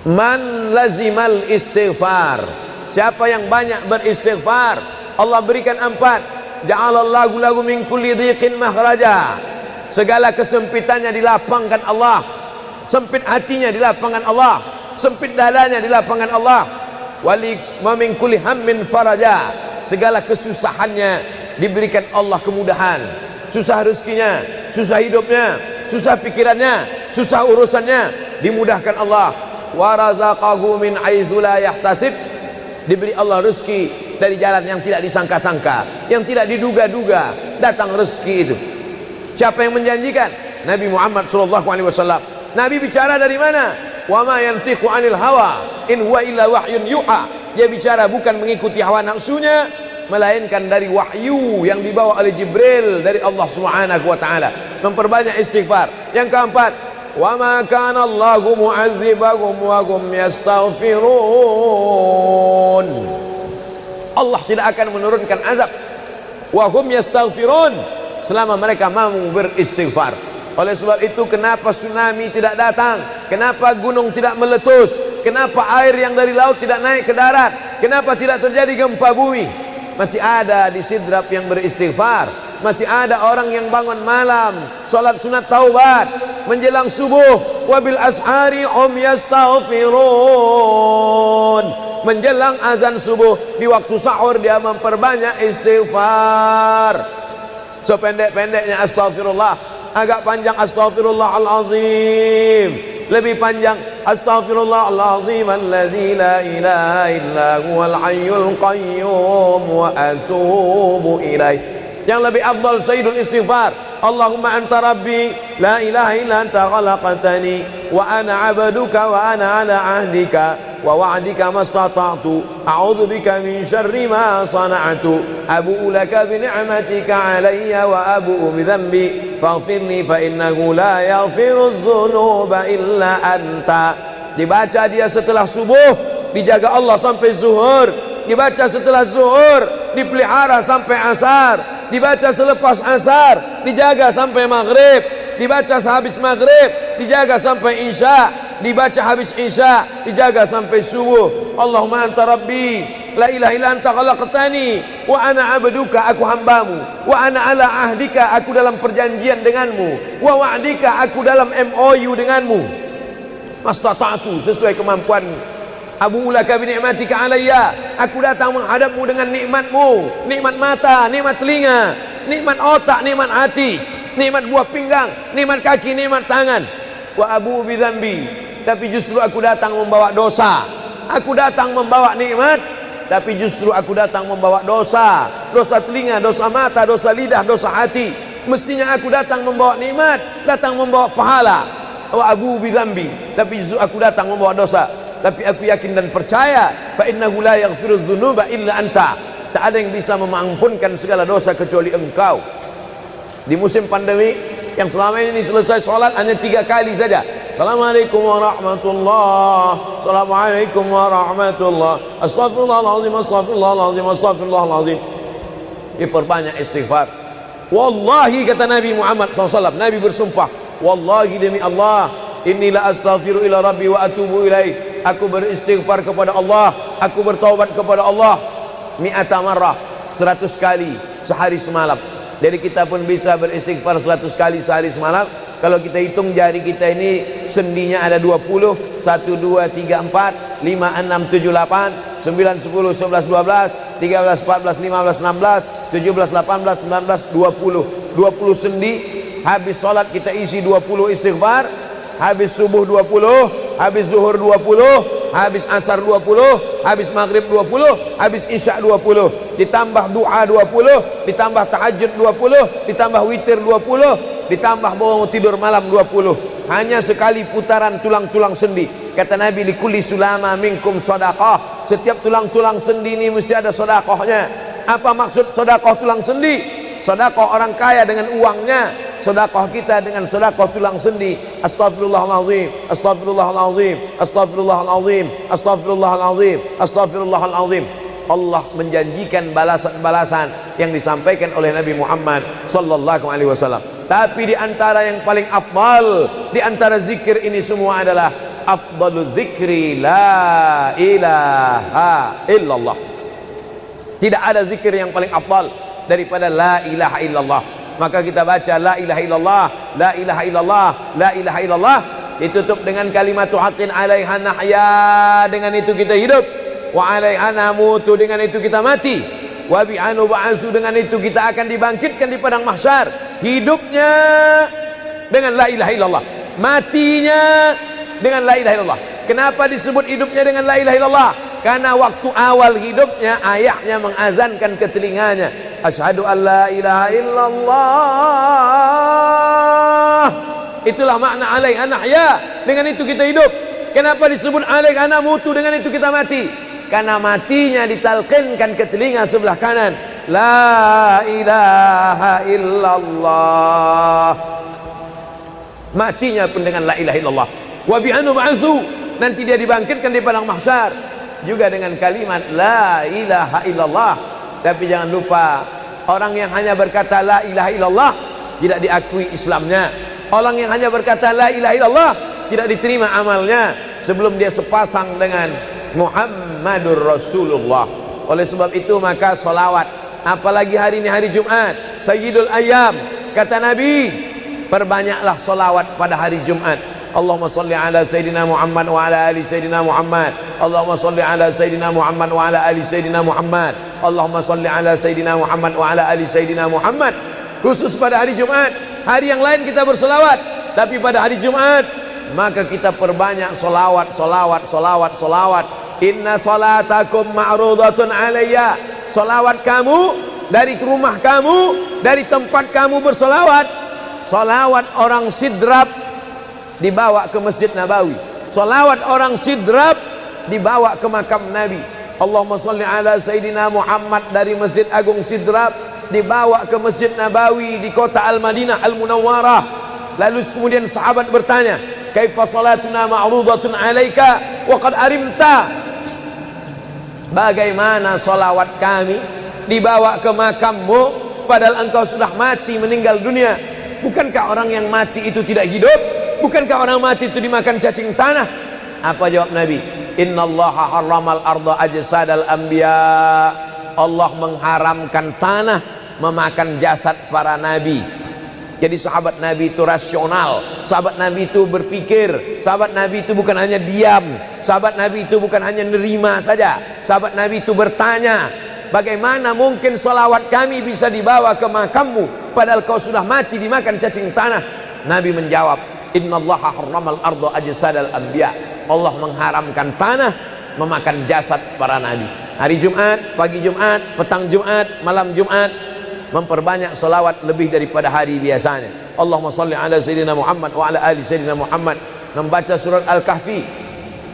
Man lazimal istighfar, siapa yang banyak beristighfar, Allah berikan 4. Ja'alallahu lahu min kulli dhiqin makhraja, segala kesempitannya dilapangkan Allah, sempit hatinya dilapangkan Allah, sempit dadanya dilapangkan Allah. Wali wa min kulli hammin faraja, segala kesusahannya diberikan Allah kemudahan. Susah rezekinya, susah hidupnya, susah pikirannya, susah urusannya, dimudahkan Allah. Wa razaqahu min haitsu la yahtasib, diberi Allah rezeki dari jalan yang tidak disangka-sangka, yang tidak diduga-duga, datang rezeki itu. Siapa yang menjanjikan? Nabi Muhammad SAW. Nabi bicara dari mana? Wa ma yantiqu 'anil hawa in huwa illa wahyun yuha. Dia bicara bukan mengikuti hawa nafsunya, melainkan dari wahyu yang dibawa oleh Jibril dari Allah Subhanahu wa taala. Memperbanyak istighfar. Yang keempat, wa ma kana Allahu mu'adzibahum wa hum yastaghfirun. Allah tidak akan menurunkan azab wa hum yastaghfirun selama mereka mau beristighfar. Oleh sebab itu, kenapa tsunami tidak datang? Kenapa gunung tidak meletus? Kenapa air yang dari laut tidak naik ke darat? Kenapa tidak terjadi gempa bumi? Masih ada di Sidrap yang beristighfar. Masih ada orang yang bangun malam, salat sunat taubat menjelang subuh. Wabil ashari hum yastaghfirun. Menjelang azan subuh, di waktu sahur dia memperbanyak istighfar. Sependek-pendeknya astaghfirullah, agak panjang astaghfirullahalazim, lebih panjang astaghfirullahalazim alladzi la ilaha illa huwal hayyul qayyum wa atubu ilaih. Yang lebih afdal sayyidul istighfar, Allahumma anta rabbi la ilaha illa anta khalaqtani wa ana 'abduka wa ana 'ala 'ahdika wa wa'dika mastata'tu a'udzu bika min syarri ma sana'tu abu'u laka bi ni'matika 'alayya wa abu'u bi dhanbi faghfirli fa innahu la yaghfiru dzunuba illa anta. Dibaca dia setelah subuh, dijaga Allah sampai zuhur. Dibaca setelah zuhur, dipelihara sampai asar. Dibaca selepas asar, dijaga sampai maghrib. Dibaca sehabis maghrib, dijaga sampai isya. Dibaca habis isya, dijaga sampai subuh. Allahumma anta rabbi la ilaha illa anta khalaqtani wa ana 'abduka, aku hambamu, wa ana 'ala ahdika, aku dalam perjanjian denganmu, wa wa'dika, aku dalam MOU denganmu, mastata'tu, sesuai kemampuanmu. Abu ulaka bi ni'matika alayya, aku datang menghadapmu dengan nikmatmu, nikmat mata, nikmat telinga, nikmat otak, nikmat hati, nikmat buah pinggang, nikmat kaki, nikmat tangan. Wa abu bi dzambi, tapi justru aku datang membawa dosa. Aku datang membawa nikmat, tapi justru aku datang membawa dosa. Dosa telinga, dosa mata, dosa lidah, dosa hati. Mestinya aku datang membawa nikmat, datang membawa pahala. Wa abu bi dzambi, tapi justru aku datang membawa dosa. Tapi aku yakin dan percaya, fa innahu la yaghfiru dzunuba illa anta, tak ada yang bisa mengampunkan segala dosa kecuali engkau. Di musim pandemi yang selama ini selesai sholat hanya 3 kali saja. Assalamualaikum warahmatullah, assalamualaikum warahmatullah, astaghfirullahaladzim, astaghfirullahaladzim, astaghfirullahaladzim. Diperbanyak istighfar. Wallahi, kata Nabi Muhammad SAW, Nabi bersumpah, wallahi demi Allah, inilah astaghfiru ila rabbi wa atubu ilaih. Aku beristighfar kepada Allah, aku bertaubat kepada Allah mi'ata marrah, 100 kali sehari semalam. Jadi kita pun bisa beristighfar 100 kali sehari semalam. Kalau kita hitung jari kita ini sendinya ada 20, 1, 2, 3, 4, 5, 6, 7, 8, 9, 10, 11, 12, 13, 14, 15, 16, 17, 18, 19, 20. 20 sendi. Habis sholat kita isi 20 istighfar. Habis subuh 20, habis zuhur 20, habis asar 20, habis maghrib 20, habis isya 20, ditambah doa 20, ditambah tahajud 20, ditambah witir 20, ditambah bangun tidur malam 20. Hanya sekali putaran tulang-tulang sendi. Kata Nabi, likulli sulama minkum sedekah, setiap tulang-tulang sendi ini mesti ada sedekahnya. Apa maksud sedekah tulang sendi? Sedekah orang kaya dengan uangnya, sedekah kita dengan sedekah tulang sendi. Astaghfirullahalazim, astaghfirullahalazim, astaghfirullahalazim, astaghfirullahalazim, astaghfirullahalazim. Allah menjanjikan balasan-balasan yang disampaikan oleh Nabi Muhammad sallallahu alaihi wasallam. Tapi di antara yang paling afdal di antara zikir ini semua adalah afdalu dzikri la ilaha illallah. Tidak ada zikir yang paling afdal daripada la ilaha illallah. Maka kita baca la ilaha illallah, la ilaha illallah, la ilaha illallah, ditutup dengan kalimat haqqin 'alaiha nahya, dengan itu kita hidup, wa 'alaiha namutu, dengan itu kita mati, wa bi'anu ba'su, dengan itu kita akan dibangkitkan di padang mahsyar. Hidupnya dengan la ilaha illallah, matinya dengan la ilaha illallah. Kenapa disebut hidupnya dengan la ilaha illallah? Karena waktu awal hidupnya ayahnya mengazankan ke telinganya, asyhadu an la ilaha illallah. Itulah makna alaiha nahya, dengan itu kita hidup. Kenapa disebut alaiha namutu, dengan itu kita mati? Karena matinya ditalqinkan ke telinga sebelah kanan, la ilaha illallah. Matinya pun dengan la ilaha illallah. Wa bi'anu ba'su, nanti dia dibangkitkan di padang mahsyar juga dengan kalimat la ilaha illallah. Tapi jangan lupa, orang yang hanya berkata la ilaha illallah tidak diakui Islamnya. Orang yang hanya berkata la ilaha illallah tidak diterima amalnya sebelum dia sepasang dengan Muhammadur Rasulullah. Oleh sebab itu maka solawat, apalagi hari ini hari Jumat, Sayyidul Ayyam, kata Nabi, perbanyaklah solawat pada hari Jumat. Allahumma salli ala Sayyidina Muhammad wa ala ali Sayyidina Muhammad. Allahumma salli ala Sayyidina Muhammad wa ala ali Sayyidina Muhammad. Allahumma salli ala Sayyidina Muhammad wa ala ali Sayyidina Muhammad. Khusus pada hari Jumat. Hari yang lain kita berselawat, tapi pada hari Jumat maka kita perbanyak solawat, solawat, solawat, solawat. Inna salatakum ma'rudatun alayya. Solawat kamu dari rumah kamu, dari tempat kamu bersolawat. Solawat orang sidrap dibawa ke Masjid Nabawi. Salawat orang sidrap dibawa ke makam Nabi. Allahumma salli ala Sayyidina Muhammad dari Masjid Agung Sidrap dibawa ke Masjid Nabawi di kota Al-Madinah Al-Munawwarah. Lalu kemudian sahabat bertanya, kaifa salatuna ma'rudatun alaika wa qad arimta? Bagaimana salawat kami dibawa ke makammu padahal engkau sudah mati, meninggal dunia? Bukankah orang yang mati itu tidak hidup? Bukankah orang mati itu dimakan cacing tanah? Apa jawab Nabi? Innallaha harramal arda ajsadal anbiya. Allah mengharamkan tanah memakan jasad para nabi. Jadi sahabat Nabi itu rasional, sahabat Nabi itu berpikir, sahabat Nabi itu bukan hanya diam, sahabat Nabi itu bukan hanya nerima saja, sahabat Nabi itu bertanya, bagaimana mungkin salawat kami bisa dibawa ke makammu padahal kau sudah mati dimakan cacing tanah? Nabi menjawab, innallaha harramal arda ajsadal anbiya. Allah mengharamkan tanah memakan jasad para nabi. Hari Jumat, pagi Jumat, petang Jumat, malam Jumat, memperbanyak salawat lebih daripada hari biasanya. Allahumma salli ala Sayyidina Muhammad wa ala ali Sayyidina Muhammad. Membaca surat Al-Kahfi.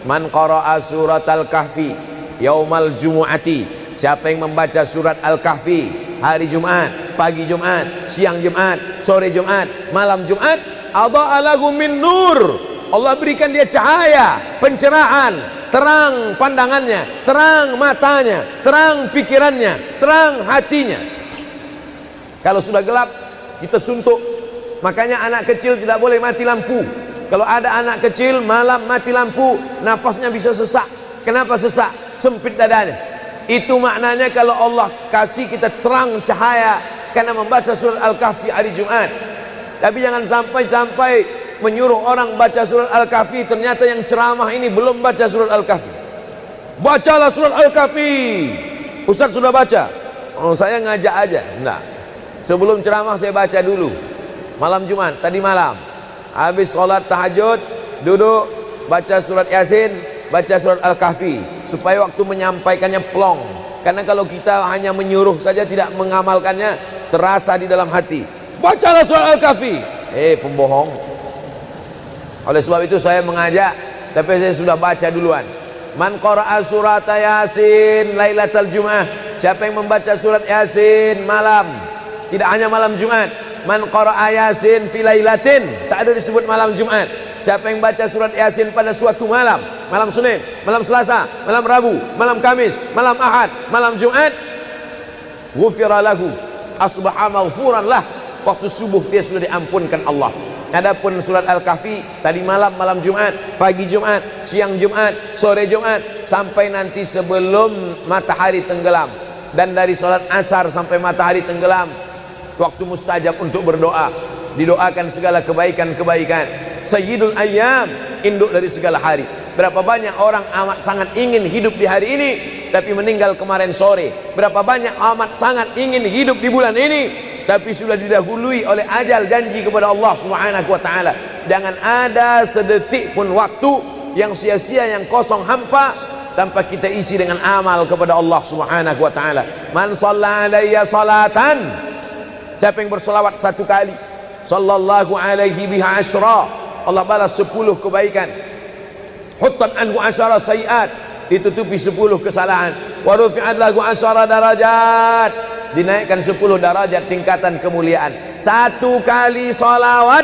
Man qara'a surat Al-Kahfi yaumal jumu'ati. Siapa yang membaca surat Al-Kahfi hari Jumat, pagi Jumat, siang Jumat, sore Jumat, malam Jumat, adha'a lahu min nur. Allah berikan dia cahaya, pencerahan, terang pandangannya, terang matanya, terang pikirannya, terang hatinya. Kalau sudah gelap, kita suntuk. Makanya anak kecil tidak boleh mati lampu. Kalau ada anak kecil malam mati lampu, napasnya bisa sesak. Kenapa sesak? Sempit dadanya. Itu maknanya kalau Allah kasih kita terang cahaya karena membaca surat Al-Kahfi hari Jumat. Tapi jangan sampai menyuruh orang baca surat Al-Kahfi, ternyata yang ceramah ini belum baca surat Al-Kahfi. Bacalah surat Al-Kahfi. Ustaz sudah baca. Oh, saya ngajak aja. Enggak. Sebelum ceramah saya baca dulu. Malam Jumat, tadi malam. Habis sholat tahajud, duduk, baca surat Yasin, baca surat Al-Kahfi. Supaya waktu menyampaikannya plong. Karena kalau kita hanya menyuruh saja tidak mengamalkannya, terasa di dalam hati. Bacalah surat Al-Kahfi. Pembohong. Oleh sebab itu saya mengajak, tapi saya sudah baca duluan. Man qara'a surat Yasin lailatal Jum'ah. Siapa yang membaca surat Yasin malam, tidak hanya malam Jumat. Man qara'a Yasin fi lailatin, tak ada disebut malam Jumat. Siapa yang baca surat Yasin pada suatu malam, malam Senin, malam Selasa, malam Rabu, malam Kamis, malam Ahad, malam Jumat, ghufira lahu, asbaha maghfuran lah. Waktu subuh dia sudah diampunkan Allah. Adapun surat Al-Kahfi tadi malam, malam Jumat, pagi Jumat, siang Jumat, sore Jumat, sampai nanti sebelum matahari tenggelam. Dan dari salat asar sampai matahari tenggelam, waktu mustajab untuk berdoa, didoakan segala kebaikan-kebaikan. Sayyidul ayyam, induk dari segala hari. Berapa banyak orang amat sangat ingin hidup di hari ini tapi meninggal kemarin sore. Berapa banyak amat sangat ingin hidup di bulan ini tapi sudah didahului oleh ajal, janji kepada Allah Subhanahu wa taala. Jangan ada sedetik pun waktu yang sia-sia, yang kosong hampa tanpa kita isi dengan amal kepada Allah Subhanahu wa taala. Man shalla alayya salatan, siapa yang bersolawat satu kali, sallallahu alaihi biha asyra, Allah balas 10 kebaikan. Huttat anhu asyara sayiat, ditutupi 10 kesalahan. Wa rufi'at lahu asyara darajat, dinaikkan 10 darajat tingkatan kemuliaan. Satu kali salawat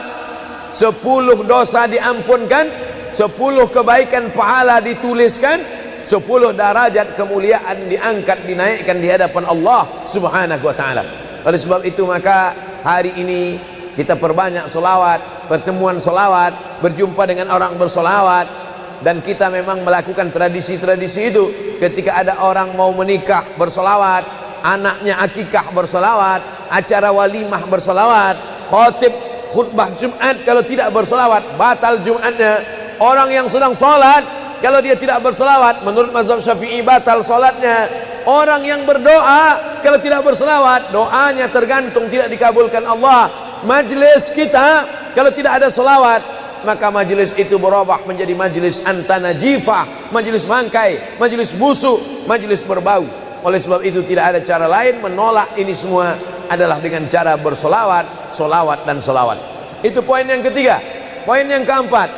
10 dosa diampunkan, 10 kebaikan pahala dituliskan, 10 derajat kemuliaan diangkat, dinaikkan di hadapan Allah Subhanahu wa taala. Oleh sebab itu maka hari ini kita perbanyak selawat, pertemuan selawat, berjumpa dengan orang berselawat. Dan kita memang melakukan tradisi-tradisi itu. Ketika ada orang mau menikah berselawat, anaknya akikah berselawat, acara walimah berselawat, khotib khutbah Jumat kalau tidak berselawat batal Jumatnya. Orang yang sedang sholat kalau dia tidak berselawat menurut mazhab Syafi'i batal sholatnya. Orang yang berdoa kalau tidak berselawat doanya tergantung tidak dikabulkan Allah. Majlis kita kalau tidak ada selawat maka majlis itu berubah menjadi majlis antanajifah, majlis mangkai, majlis busuk, majlis berbau. Oleh sebab itu tidak ada cara lain menolak ini semua adalah dengan cara bersolawat, solawat dan solawat. Itu poin yang ketiga. Poin yang keempat,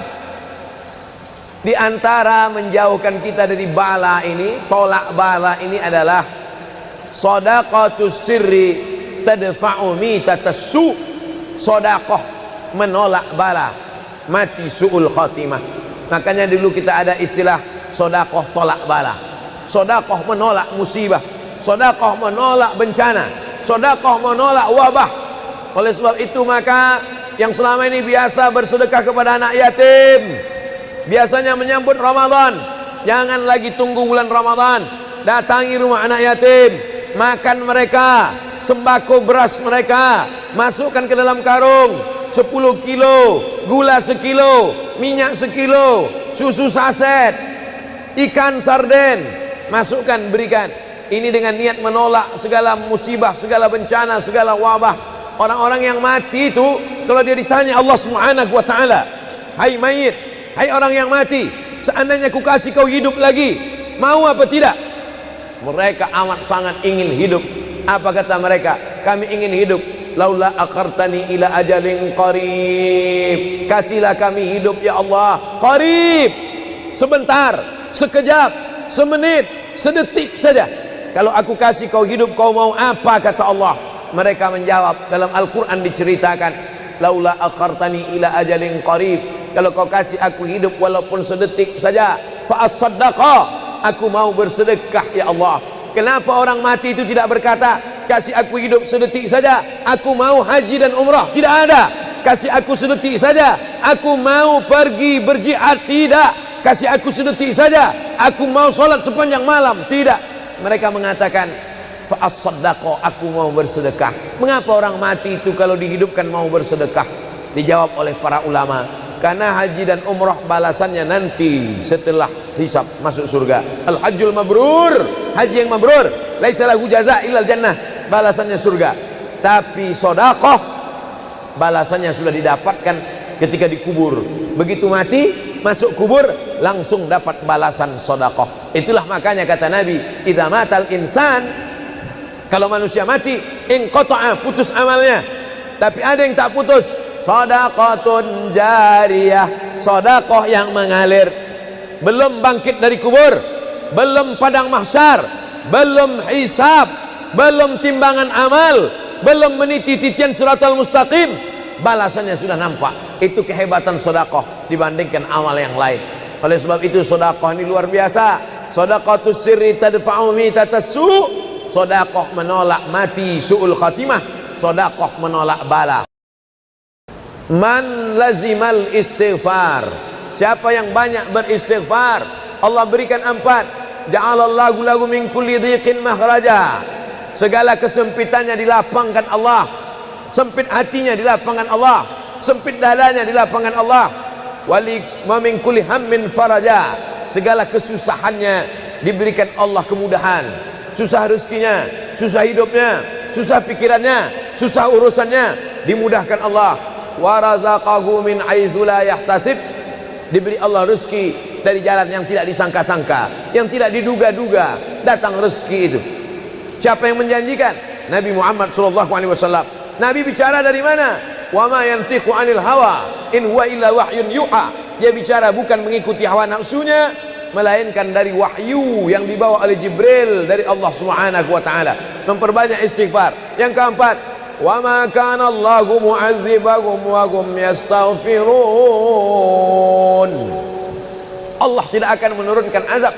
di antara menjauhkan kita dari bala ini, tolak bala ini adalah shadaqatus sirri tadfa'u mitatassu. Sedekah menolak bala, mati su'ul khatimah. Makanya dulu kita ada istilah sedekah tolak bala. Sedekah menolak musibah, sedekah menolak bencana, sedekah menolak wabah. Oleh sebab itu maka yang selama ini biasa bersedekah kepada anak yatim, biasanya menyambut Ramadan, jangan lagi tunggu bulan Ramadan, datangi rumah anak yatim, makan mereka, sembako beras mereka, masukkan ke dalam karung 10 kilo, gula sekilo, minyak sekilo, susu saset, ikan sarden, masukkan, berikan. Ini dengan niat menolak segala musibah, segala bencana, segala wabah. Orang-orang yang mati itu kalau dia ditanya Allah Subhanahu wa taala, hai mayit, hai orang yang mati, seandainya ku kasih kau hidup lagi, mau apa tidak? Mereka amat sangat ingin hidup. Apa kata mereka? Kami ingin hidup. Laula akhartani ila ajalin qarib, kasihlah kami hidup ya Allah qarib, sebentar, sekejap, semenit, sedetik saja. Kalau aku kasih kau hidup, kau mau apa? Kata Allah. Mereka menjawab, dalam Al-Quran diceritakan, laula akhartani ila ajalin qarib, kalau kau kasih aku hidup walaupun sedetik saja, fa as-saddaqa, aku mau bersedekah ya Allah. Kenapa orang mati itu tidak berkata, kasih aku hidup sedetik saja, aku mau haji dan umrah? Tidak ada. Kasih aku sedetik saja, aku mau pergi berjihad? Tidak. Kasih aku sedetik saja, aku mau sholat sepanjang malam? Tidak. Mereka mengatakan, fa as-saddaqa, aku mau bersedekah. Mengapa orang mati itu kalau dihidupkan mau bersedekah? Dijawab oleh para ulama, karena haji dan umrah balasannya nanti setelah hisab masuk surga. Al-hajjul mabrur, haji yang mabrur, laisa lahu jaza illal jannah, balasannya surga. Tapi sedekah balasannya sudah didapatkan ketika dikubur. Begitu mati masuk kubur langsung dapat balasan sedekah. Itulah makanya kata Nabi, idza matal insan, kalau manusia mati inqata'a, putus amalnya. Tapi ada yang tak putus, shadaqatun jariyah, sedekah yang mengalir. Belum bangkit dari kubur, belum padang mahsyar, belum hisab, belum timbangan amal, belum meniti titian siratal mustaqim, balasannya sudah nampak. Itu kehebatan sedekah dibandingkan amal yang lain. Oleh sebab itu sedekah ini luar biasa. Shadaqatus sirri tadfa'u mitatassu, sedekah menolak mati su'ul khatimah, sedekah menolak bala. Man lazimal istighfar, siapa yang banyak beristighfar, Allah berikan 4. Ja'alallahu lahu min kulli dhiqin makhraja, segala kesempitannya dilapangkan Allah, sempit hatinya dilapangkan Allah, sempit dadanya dilapangkan Allah. Wali wa min kulli hammin faraja, segala kesusahannya diberikan Allah kemudahan. Susah rezekinya, susah hidupnya, susah pikirannya, susah urusannya, dimudahkan Allah. Wa razaqahu min haitsu la yahtasib, diberi Allah rezeki dari jalan yang tidak disangka-sangka, yang tidak diduga-duga, datang rezeki itu. Siapa yang menjanjikan? Nabi Muhammad SAW. Nabi bicara dari mana? Wa ma yantiqu 'anil hawa in huwa illa wahyun yuha. Dia bicara bukan mengikuti hawa nafsunya, melainkan dari wahyu yang dibawa oleh Jibril dari Allah Subhanahu wa taala. Memperbanyak istighfar. Yang keempat, wa ma kana Allahu mu'adzibahum wa hum yastaghfirun. Allah tidak akan menurunkan azab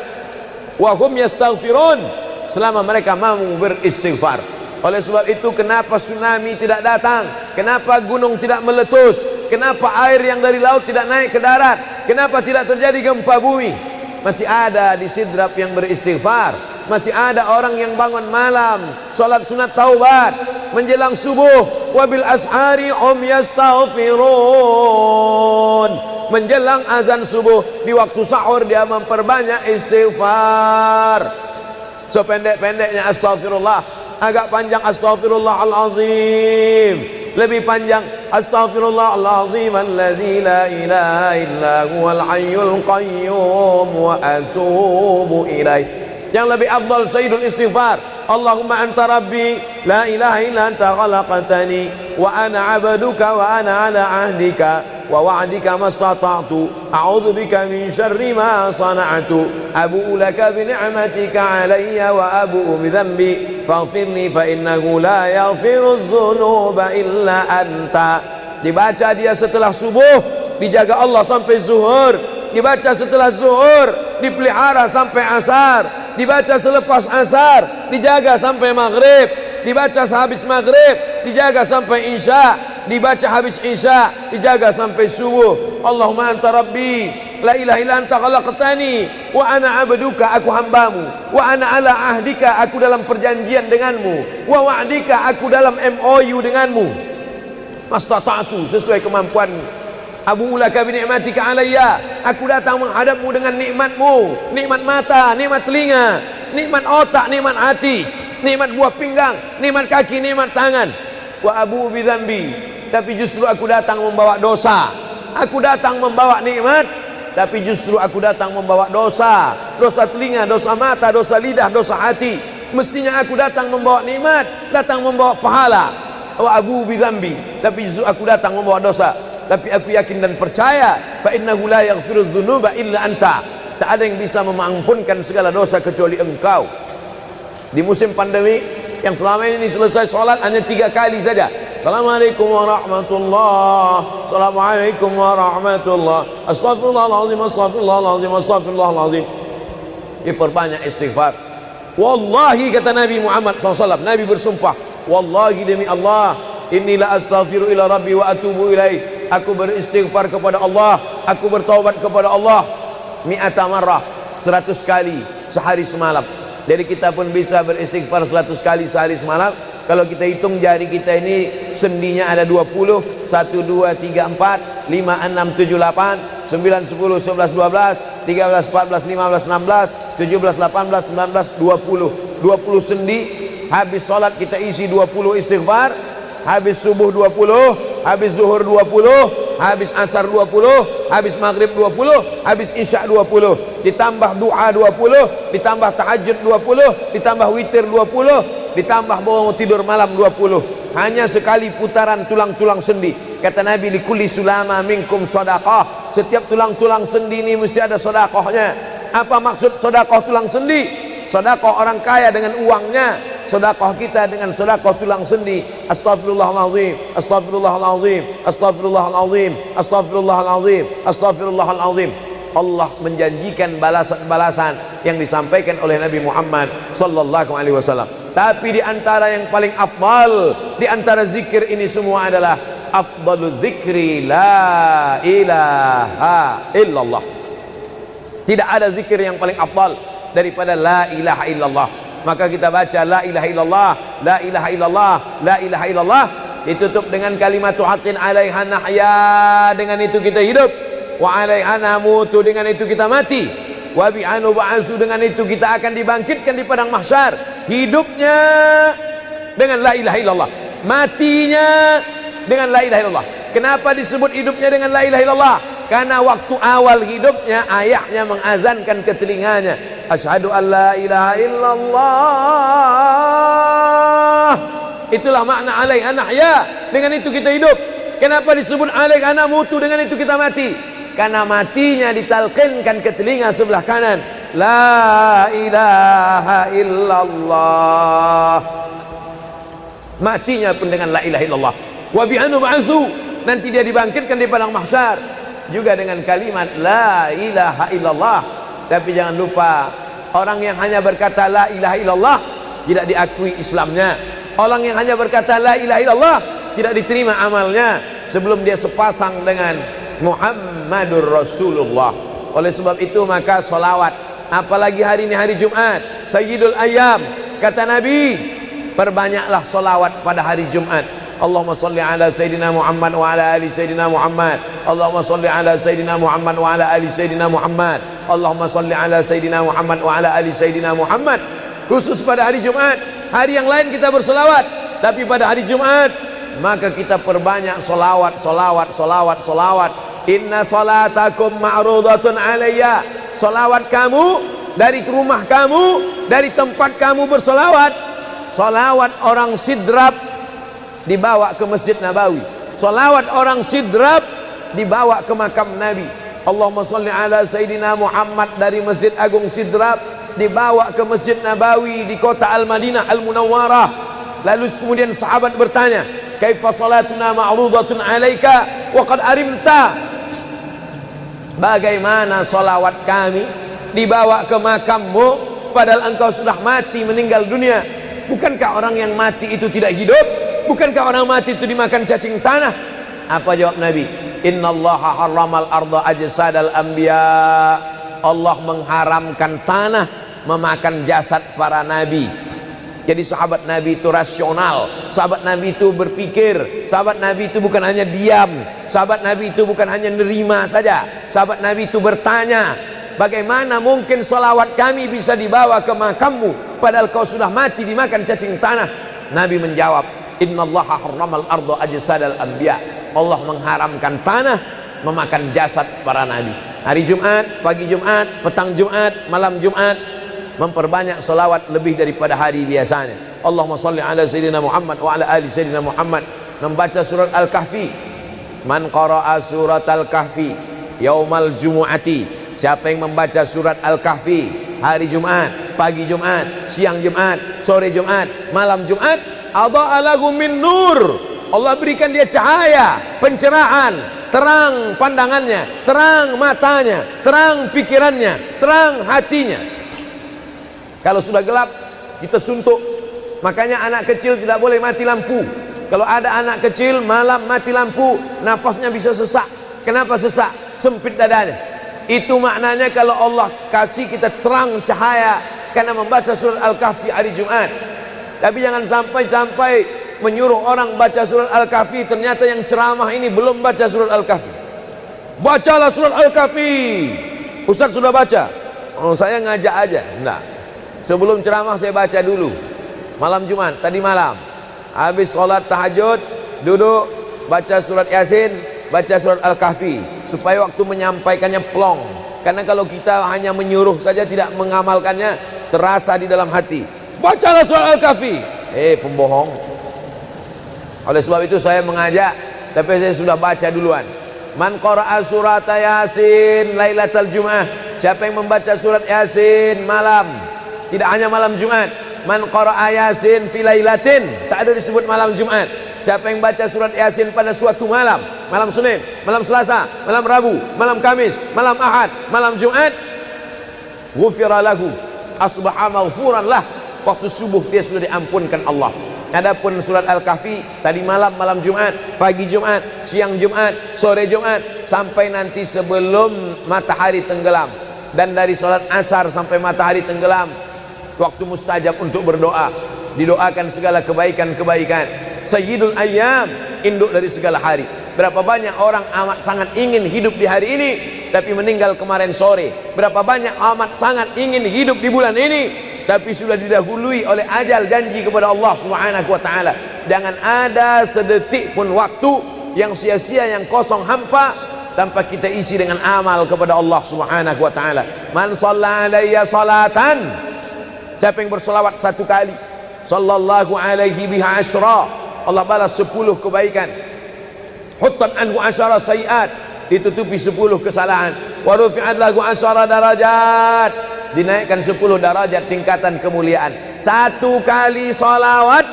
wa hum yastaghfirun selama mereka mau beristighfar. Oleh sebab itu, kenapa tsunami tidak datang? Kenapa gunung tidak meletus? Kenapa air yang dari laut tidak naik ke darat? Kenapa tidak terjadi gempa bumi? Masih ada di Sidrap yang beristighfar. Masih ada orang yang bangun malam, salat sunat taubat menjelang subuh. Wabil ashari hum yastaghfirun. Menjelang azan subuh, di waktu sahur dia memperbanyak istighfar. Sependek-pendeknya astaghfirullah, agak panjang astaghfirullahalazim, lebih panjang astaghfirullahalazim alladzi la ilaha illa huwal hayyul qayyum wa atubu ilaih. Yang lebih afdal sayyidul istighfar, Allahumma anta rabbi la ilaha illa anta khalaqtani wa ana 'abduka wa ana 'ala 'ahdika wa wa'dika mastata'tu a'udzu bika min syarri ma sana'tu abu'u laka bi ni'matika 'alayya wa abu'u bi dhanbi faghfirli fa innahu la yaghfiru dzunuba illa anta. Dibaca dia setelah subuh, dijaga Allah sampai zuhur. Dibaca setelah zuhur, dipelihara sampai asar. Dibaca selepas asar, dijaga sampai maghrib. Dibaca sehabis maghrib, dijaga sampai isya. Dibaca habis isya, dijaga sampai subuh. Allahumma anta rabbi la ilaha illa anta khalaqtani wa ana 'abduka, aku hambamu, wa ana 'ala ahdika, aku dalam perjanjian denganmu, wa wa'dika, aku dalam MOU denganmu, mastata'tu, sesuai kemampuanmu. Abu ulaka bi ni'matika alayya, aku datang menghadapmu dengan nikmatmu, nikmat mata, nikmat telinga, nikmat otak, nikmat hati, nikmat buah pinggang, nikmat kaki, nikmat tangan. Wa abu bi dzambi, tapi justru aku datang membawa dosa. Aku datang membawa nikmat, tapi justru aku datang membawa dosa. Dosa telinga, dosa mata, dosa lidah, dosa hati. Mestinya aku datang membawa nikmat, datang membawa pahala. Wa abu bi dzambi, tapi justru aku datang membawa dosa. Tapi aku yakin dan percaya, fa innahu la yaghfiru dzunuba illa anta, tak ada yang bisa mengampunkan segala dosa kecuali engkau. Di musim pandemi yang selama ini selesai sholat hanya 3 kali saja. Assalamualaikum warahmatullah, assalamualaikum warahmatullah, astaghfirullahaladzim, astaghfirullahaladzim, astaghfirullahaladzim. Diperbanyak istighfar. Wallahi, kata Nabi Muhammad SAW, Nabi bersumpah, wallahi demi Allah, inilah astaghfiru ila rabbi wa atubu ilaih, aku beristighfar kepada Allah, aku bertaubat kepada Allah mi'ata marrah, 100 kali sehari semalam. Jadi kita pun bisa beristighfar 100 kali sehari semalam. Kalau kita hitung jari kita ini sendinya ada 20, 1, 2, 3, 4, 5, 6, 7, 8, 9, 10, 11, 12, 13, 14, 15, 16, 17, 18, 19, 20. 20 sendi. Habis sholat kita isi 20 istighfar. Habis subuh 20, habis zuhur 20, habis asar 20, habis maghrib 20, habis isya 20, ditambah doa 20, ditambah tahajud 20, ditambah witir 20, ditambah bangun tidur malam 20. Hanya sekali putaran tulang-tulang sendi. Kata Nabi, likulli sulama minkum sedekah, setiap tulang-tulang sendi ini mesti ada sedekahnya. Apa maksud sedekah tulang sendi? Sedekah orang kaya dengan uangnya, sedekah kita dengan sedekah tulang sendi. Astaghfirullahalazim, astaghfirullahalazim, astaghfirullahalazim, astaghfirullahalazim, astaghfirullahalazim. Allah menjanjikan balasan-balasan yang disampaikan oleh Nabi Muhammad sallallahu alaihi wasallam. Tapi di antara yang paling afdal di antara zikir ini semua adalah afdalu dzikri la ilaha illallah. Tidak ada zikir yang paling afdal daripada la ilaha illallah. Maka kita baca la ilaha illallah, la ilaha illallah, la ilaha illallah, ditutup dengan kalimat haqqin 'alaiha nahya, dengan itu kita hidup, wa 'alaiha namutu, dengan itu kita mati, wa bi'anu ba'su, dengan itu kita akan dibangkitkan di padang mahsyar. Hidupnya dengan la ilaha illallah, matinya dengan la ilaha illallah. Kenapa disebut hidupnya dengan la ilaha illallah? Karena waktu awal hidupnya ayahnya mengazankan ke telinganya, asyhadu an la ilaha illallah. Itulah makna alaiha nahya, dengan itu kita hidup. Kenapa disebut alaiha namutu, dengan itu kita mati? Karena matinya ditalqinkan ke telinga sebelah kanan, la ilaha illallah. Matinya pun dengan la ilaha illallah. Wa bi'anu ba'su, nanti dia dibangkitkan di padang mahsyar juga dengan kalimat la ilaha illallah. Tapi jangan lupa, orang yang hanya berkata la ilaha illallah tidak diakui Islamnya. Orang yang hanya berkata la ilaha illallah tidak diterima amalnya sebelum dia sepasang dengan Muhammadur Rasulullah. Oleh sebab itu maka solawat, apalagi hari ini hari Jumat, Sayyidul Ayyam, kata Nabi, perbanyaklah solawat pada hari Jumat. Allahumma salli ala Sayyidina Muhammad wa ala ali Sayyidina Muhammad. Allahumma salli ala Sayyidina Muhammad wa ala ali Sayyidina Muhammad. Allahumma salli ala Sayyidina Muhammad wa ala ali Sayyidina Muhammad. Khusus pada hari Jumat. Hari yang lain kita berselawat, tapi pada hari Jumat maka kita perbanyak solawat, solawat, solawat, solawat. Inna salatakum ma'rudatun alayya. Solawat kamu dari rumah kamu, dari tempat kamu bersolawat. Solawat orang sidrap dibawa ke Masjid Nabawi. Salawat orang sidrap dibawa ke makam Nabi. Allahumma salli ala Sayyidina Muhammad dari Masjid Agung Sidrap dibawa ke Masjid Nabawi di kota Al-Madinah Al-Munawwarah. Lalu kemudian sahabat bertanya, kaifa salatuna ma'rudatun alaika wa qad arimta? Bagaimana salawat kami dibawa ke makammu padahal engkau sudah mati, meninggal dunia? Bukankah orang yang mati itu tidak hidup? Bukankah orang mati itu dimakan cacing tanah? Apa jawab Nabi? Innallaha harramal arda ajsadal anbiya. Allah mengharamkan tanah memakan jasad para nabi. Jadi sahabat Nabi itu rasional, sahabat Nabi itu berpikir, sahabat Nabi itu bukan hanya diam, sahabat Nabi itu bukan hanya nerima saja, sahabat Nabi itu bertanya, bagaimana mungkin salawat kami bisa dibawa ke makammu padahal kau sudah mati dimakan cacing tanah? Nabi menjawab, innallaha harramal arda ajsadal anbiya. Allah mengharamkan tanah memakan jasad para nabi. Hari Jumat, pagi Jumat, petang Jumat, malam Jumat, memperbanyak salawat lebih daripada hari biasanya. Allahumma salli ala Sayyidina Muhammad wa ala ali Sayyidina Muhammad. Membaca surat Al-Kahfi. Man qara'a surat Al-Kahfi yaumal jumu'ati. Siapa yang membaca surat Al-Kahfi hari Jumat, pagi Jumat, siang Jumat, sore Jumat, malam Jumat, adha'a lahu min nur. Allah berikan dia cahaya, pencerahan, terang pandangannya, terang matanya, terang pikirannya, terang hatinya. Kalau sudah gelap, kita suntuk. Makanya anak kecil tidak boleh mati lampu. Kalau ada anak kecil malam mati lampu, napasnya bisa sesak. Kenapa sesak? Sempit dadanya. Itu maknanya kalau Allah kasih kita terang cahaya karena membaca surat Al-Kahfi hari Jumat. Tapi jangan sampai menyuruh orang baca surat Al-Kahfi, ternyata yang ceramah ini belum baca surat Al-Kahfi. Bacalah surat Al-Kahfi. Ustaz sudah baca. Oh, saya ngajak aja. Enggak. Sebelum ceramah saya baca dulu. Malam Jumat, tadi malam. Habis sholat tahajud, duduk, baca surat Yasin, baca surat Al-Kahfi. Supaya waktu menyampaikannya plong. Karena kalau kita hanya menyuruh saja tidak mengamalkannya, terasa di dalam hati. Bacalah surat Al-Kahfi. Pembohong. Oleh sebab itu saya mengajak, tapi saya sudah baca duluan. Man qara'a surat Yasin lailatal Jum'ah. Siapa yang membaca surat Yasin malam, tidak hanya malam Jumat. Man qara'a Yasin fi lailatin, tak ada disebut malam Jumat. Siapa yang baca surat Yasin pada suatu malam, malam Senin, malam Selasa, malam Rabu, malam Kamis, malam Ahad, malam Jumat, ghufira lahu, asbaha maghfuran lah. Waktu subuh dia sudah diampunkan Allah. Adapun surat Al-Kahfi tadi malam, malam Jumat, pagi Jumat, siang Jumat, sore Jumat, sampai nanti sebelum matahari tenggelam. Dan dari salat asar sampai matahari tenggelam, waktu mustajab untuk berdoa, didoakan segala kebaikan-kebaikan. Sayyidul ayyam, induk dari segala hari. Berapa banyak orang amat sangat ingin hidup di hari ini, tapi meninggal kemarin sore. Berapa banyak amat sangat ingin hidup di bulan ini, tapi sudah didahului oleh ajal, janji kepada Allah Subhanahu wa taala. Jangan ada sedetik pun waktu yang sia-sia, yang kosong hampa, tanpa kita isi dengan amal kepada Allah Subhanahu wa taala. Man shalla alayya salatan, siapa yang bersolawat satu kali, sallallahu alaihi biha asyra, Allah balas 10 kebaikan. Huttan anhu asyara sayiat, ditutupi 10 kesalahan. Wa rufi'at lahu asyara darajat, dinaikkan 10 darajat tingkatan kemuliaan. Satu kali salawat,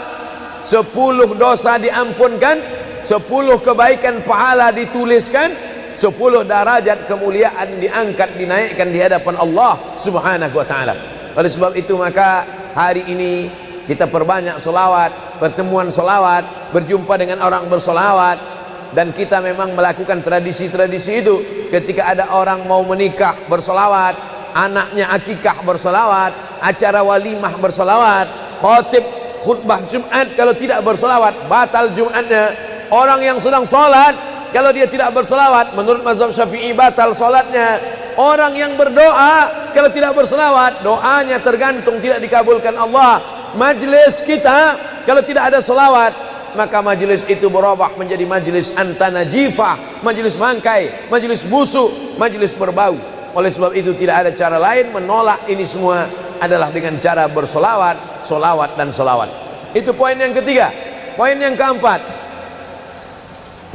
10 dosa diampunkan, 10 kebaikan pahala dituliskan, 10 derajat kemuliaan diangkat, dinaikkan di hadapan Allah Subhanahu wa taala. Oleh sebab itu maka hari ini kita perbanyak selawat, pertemuan selawat, berjumpa dengan orang berselawat. Dan kita memang melakukan tradisi-tradisi itu. Ketika ada orang mau menikah berselawat, anaknya akikah berselawat, acara walimah berselawat, khotib khutbah Jumat kalau tidak berselawat batal Jumatnya. Orang yang sedang sholat kalau dia tidak berselawat, menurut mazhab Syafi'i batal sholatnya. Orang yang berdoa kalau tidak berselawat, doanya tergantung tidak dikabulkan Allah. Majlis kita kalau tidak ada selawat, maka majlis itu berubah menjadi majlis antanajifah, majlis mangkai, majlis busuk, majlis berbau. Oleh sebab itu tidak ada cara lain menolak ini semua adalah dengan cara bersolawat, solawat dan solawat. Itu poin yang ketiga. Poin yang keempat,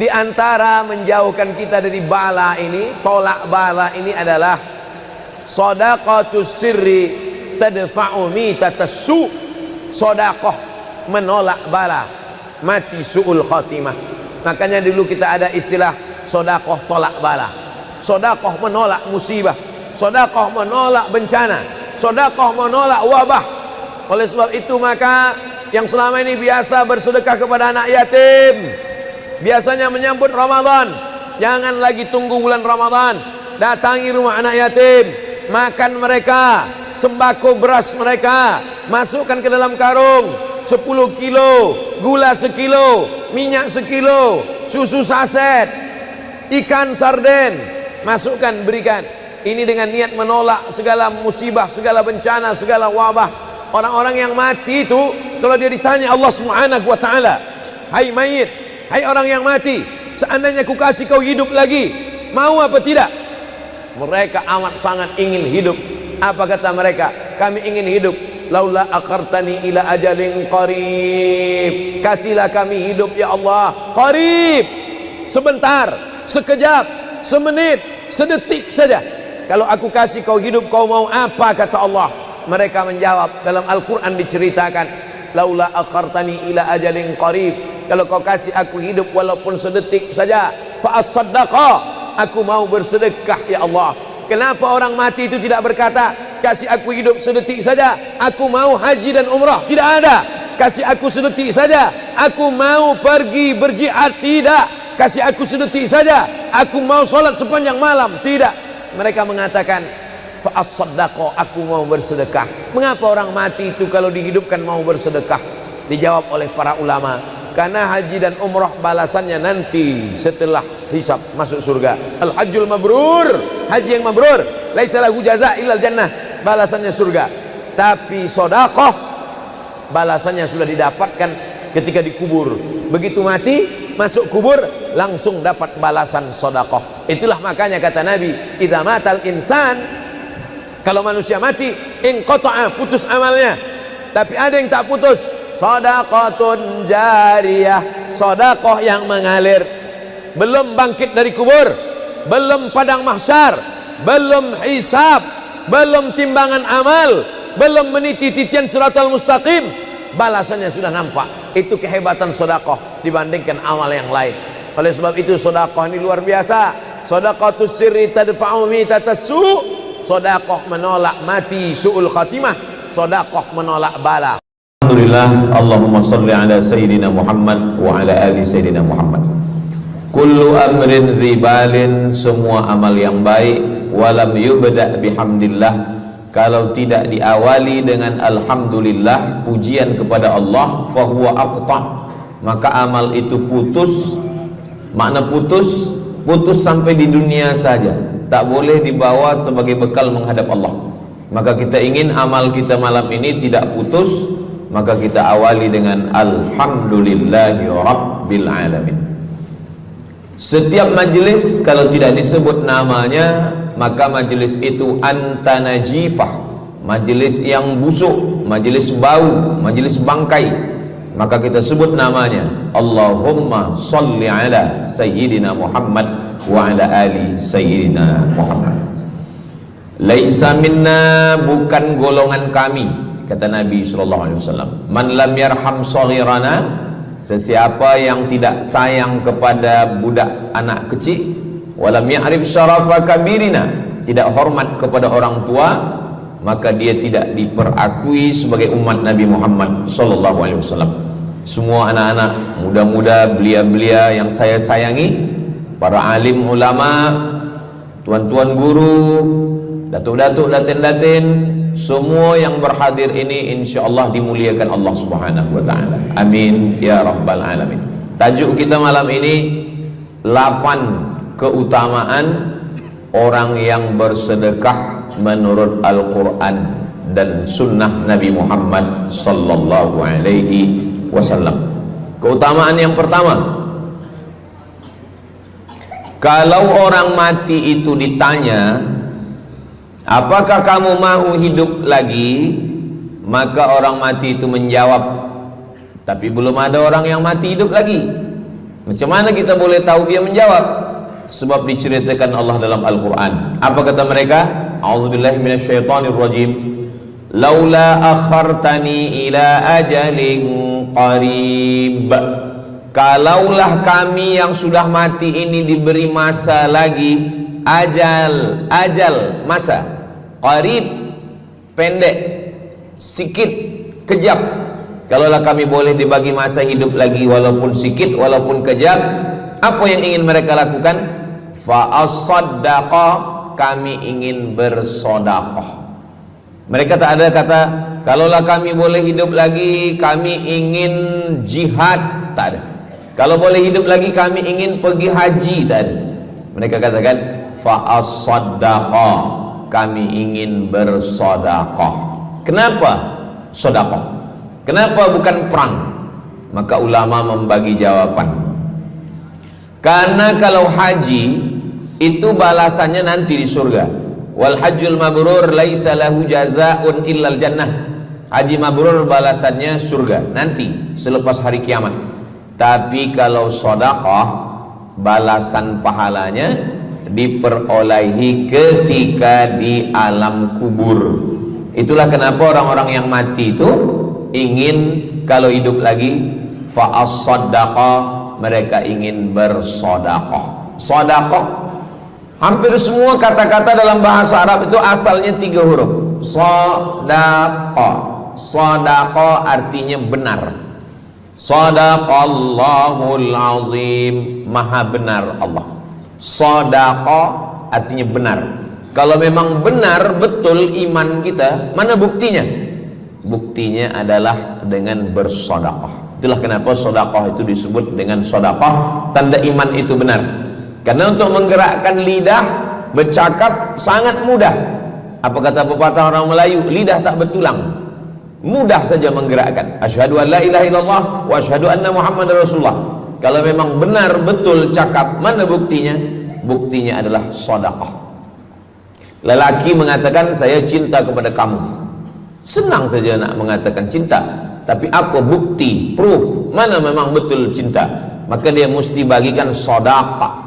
di antara menjauhkan kita dari bala ini, tolak bala ini adalah shadaqatus sirri tadfa'u mitatassu. Sedekah menolak bala, mati su'ul khatimah. Makanya dulu kita ada istilah sedekah tolak bala. Sedekah menolak musibah, sedekah menolak bencana, sedekah menolak wabah. Oleh sebab itu maka yang selama ini biasa bersedekah kepada anak yatim, biasanya menyambut Ramadan, jangan lagi tunggu bulan Ramadan, datangi rumah anak yatim, makan mereka, sembako beras mereka, masukkan ke dalam karung 10 kilo, gula sekilo, minyak sekilo, susu saset, ikan sarden, masukkan, berikan. Ini dengan niat menolak segala musibah, segala bencana, segala wabah. Orang-orang yang mati itu kalau dia ditanya Allah Subhanahu wa taala, hai mayit, hai orang yang mati, seandainya ku kasih kau hidup lagi, mau apa tidak? Mereka amat sangat ingin hidup. Apa kata mereka? Kami ingin hidup. Laula akhartani ila ajalin qarib, kasihlah kami hidup ya Allah qarib, sebentar, sekejap, semenit, sedetik saja. Kalau aku kasih kau hidup, kau mau apa? Kata Allah. Mereka menjawab, dalam Al-Quran diceritakan, laula akhartani ila ajalin qarib, kalau kau kasih aku hidup walaupun sedetik saja, fa as-saddaqa, aku mau bersedekah ya Allah. Kenapa orang mati itu tidak berkata, kasih aku hidup sedetik saja, aku mau haji dan umrah? Tidak ada. Kasih aku sedetik saja, aku mau pergi berjihad? Tidak. Kasih aku sedetik saja, aku mau sholat sepanjang malam? Tidak. Mereka mengatakan, fa as-saddaqa, aku mau bersedekah. Mengapa orang mati itu kalau dihidupkan mau bersedekah? Dijawab oleh para ulama, karena haji dan umrah balasannya nanti setelah hisab masuk surga. Al-hajjul mabrur, haji yang mabrur, laisa lahu jaza illal jannah, balasannya surga. Tapi sedekah balasannya sudah didapatkan ketika dikubur. Begitu mati masuk kubur langsung dapat balasan sedekah. Itulah makanya kata Nabi, idza matal insan, kalau manusia mati, inqata'a, putus amalnya. Tapi ada yang tak putus, shadaqatun jariyah, sedekah yang mengalir. Belum bangkit dari kubur, belum padang mahsyar, belum hisab, belum timbangan amal, belum meniti titian siratal mustaqim, balasannya sudah nampak. Itu kehebatan sedekah dibandingkan amal yang lain. Oleh sebab itu sedekah ini luar biasa. Shadaqatus sirri tadfa'u mitatassu, sedekah menolak mati su'ul khatimah, sedekah menolak bala. Alhamdulillah, Allahumma salli ala Sayyidina Muhammad wa ala ali Sayyidina Muhammad. Kullu amrin zibalin, semua amal yang baik, walam yubda' bihamdillah, kalau tidak diawali dengan alhamdulillah, pujian kepada Allah, fahuwa aqta', maka amal itu putus. Makna putus, putus sampai di dunia saja, tak boleh dibawa sebagai bekal menghadap Allah. Maka kita ingin amal kita malam ini tidak putus, maka kita awali dengan alhamdulillahi rabbil alamin. Setiap majlis kalau tidak disebut namanya, maka majlis itu anta najifah, majlis yang busuk, majlis bau, majlis bangkai, maka kita sebut namanya Allahumma salli ala Sayyidina Muhammad wa ala ali Sayyidina Muhammad. Laisa minna, bukan golongan kami, kata Nabi SAW. Man lam yarham saghirana, sesiapa yang tidak sayang kepada budak anak kecil, walam ya'rif syarafa kabirina, tidak hormat kepada orang tua, maka dia tidak diperakui sebagai umat Nabi Muhammad SAW. Semua anak-anak muda-muda, belia-belia yang saya sayangi, para alim ulama, tuan-tuan guru, datuk-datuk, datin-datin, semua yang berhadir ini insyaallah dimuliakan Allah Subhanahu wa taala. Amin ya rabbal alamin. Tajuk kita malam ini 8 keutamaan orang yang bersedekah menurut Al-Qur'an dan sunnah Nabi Muhammad sallallahu alaihi wasallam. Keutamaan yang pertama, kalau orang mati itu ditanya, apakah kamu mau hidup lagi? Maka orang mati itu menjawab, tapi belum ada orang yang mati hidup lagi. Macam mana kita boleh tahu dia menjawab? Sebab diceritakan Allah dalam Al-Quran. Apa kata mereka? A'udzubillahi minasyaitonirrajim. Laula akhartani ila ajalin qarib. Kalaulah kami yang sudah mati ini diberi masa lagi, ajal masa, qarib pendek, sikit, kejap. Kalaulah kami boleh dibagi masa hidup lagi walaupun sikit, walaupun kejap, apa yang ingin mereka lakukan? Fa as-saddaqa, kami ingin bersodaqah. Mereka tak ada kata kalaulah kami boleh hidup lagi kami ingin jihad, tak ada. Kalau boleh hidup lagi kami ingin pergi haji, tak ada. Mereka katakan fa as-saddaqa, kami ingin bersodaqah. Kenapa sedekah? Kenapa bukan perang? Maka ulama membagi jawaban. Karena kalau haji itu balasannya nanti di surga. Wal hajjul mabrur laisa lahu jazaa'un illal jannah. Haji mabrur balasannya surga nanti selepas hari kiamat. Tapi kalau sedekah balasan pahalanya diperolehi ketika di alam kubur. Itulah kenapa orang-orang yang mati itu ingin kalau hidup lagi fa as-saddaqa, mereka ingin bersedekah. Sedekah, hampir semua kata-kata dalam bahasa Arab itu asalnya 3 huruf. Sedekah. Sedekah artinya benar. Shadaqallahul azim, maha benar Allah. Sedekah artinya benar. Kalau memang benar betul iman kita, mana buktinya? Buktinya adalah dengan bersedekah. Itulah kenapa sedekah itu disebut dengan sedekah, tanda iman itu benar. Karena untuk menggerakkan lidah bercakap sangat mudah. Apa kata pepatah orang Melayu? Lidah tak bertulang, mudah saja menggerakkan. Asyhadu an la ilaha illallah wa asyhadu anna Muhammadar Rasulullah. Kalau memang benar betul cakap, mana buktinya? Buktinya adalah sedekah. Lelaki mengatakan saya cinta kepada kamu, senang saja nak mengatakan cinta, tapi apa bukti, proof, mana memang betul cinta? Maka dia mesti bagikan sedekah.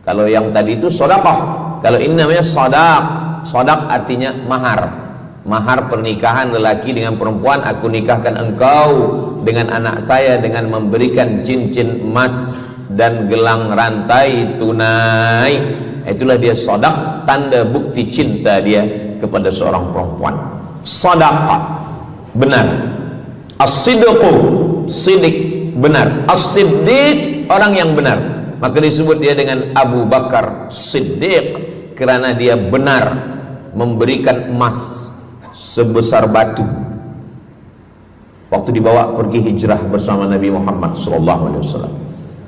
Kalau yang tadi itu sedekah, kalau ini namanya sadaq. Sadaq artinya mahar. Mahar pernikahan lelaki dengan perempuan, aku nikahkan engkau dengan anak saya dengan memberikan cincin emas dan gelang rantai tunai. Itulah dia sedekah, tanda bukti cinta dia kepada seorang perempuan. Sedekah benar. As-sidqu, sidik, benar. As-siddiq, orang yang benar. Maka disebut dia dengan Abu Bakar Siddiq, kerana dia benar memberikan emas sebesar batu waktu dibawa pergi hijrah bersama Nabi Muhammad SAW.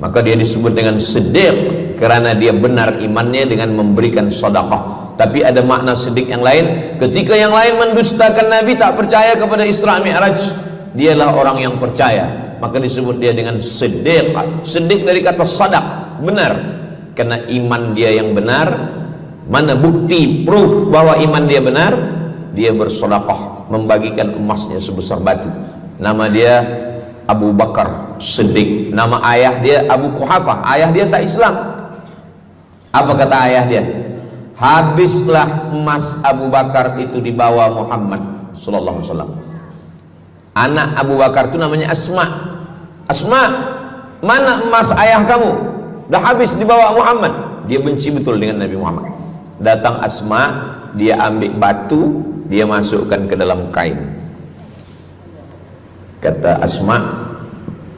Maka dia disebut dengan Siddiq kerana dia benar imannya dengan memberikan sedekah. Tapi ada makna siddiq yang lain, ketika yang lain mendustakan Nabi, tak percaya kepada Isra Mi'raj, dialah orang yang percaya, maka disebut dia dengan Siddiq. Siddiq dari kata sadaq, benar, karena iman dia yang benar. Mana bukti, proof bahwa iman dia benar? Dia bersedekah, membagikan emasnya sebesar batu. Nama dia Abu Bakar Siddiq. Nama ayah dia Abu Quhafah. Ayah dia tak Islam. Apa kata ayah dia? Habislah emas Abu Bakar itu dibawa Muhammad sallallahu alaihi wasallam. Anak Abu Bakar itu namanya Asma. Asma, mana emas ayah kamu? Dah habis dibawa Muhammad. Dia benci betul dengan Nabi Muhammad. Datang Asma, dia ambil batu, dia masukkan ke dalam kain. Kata Asma,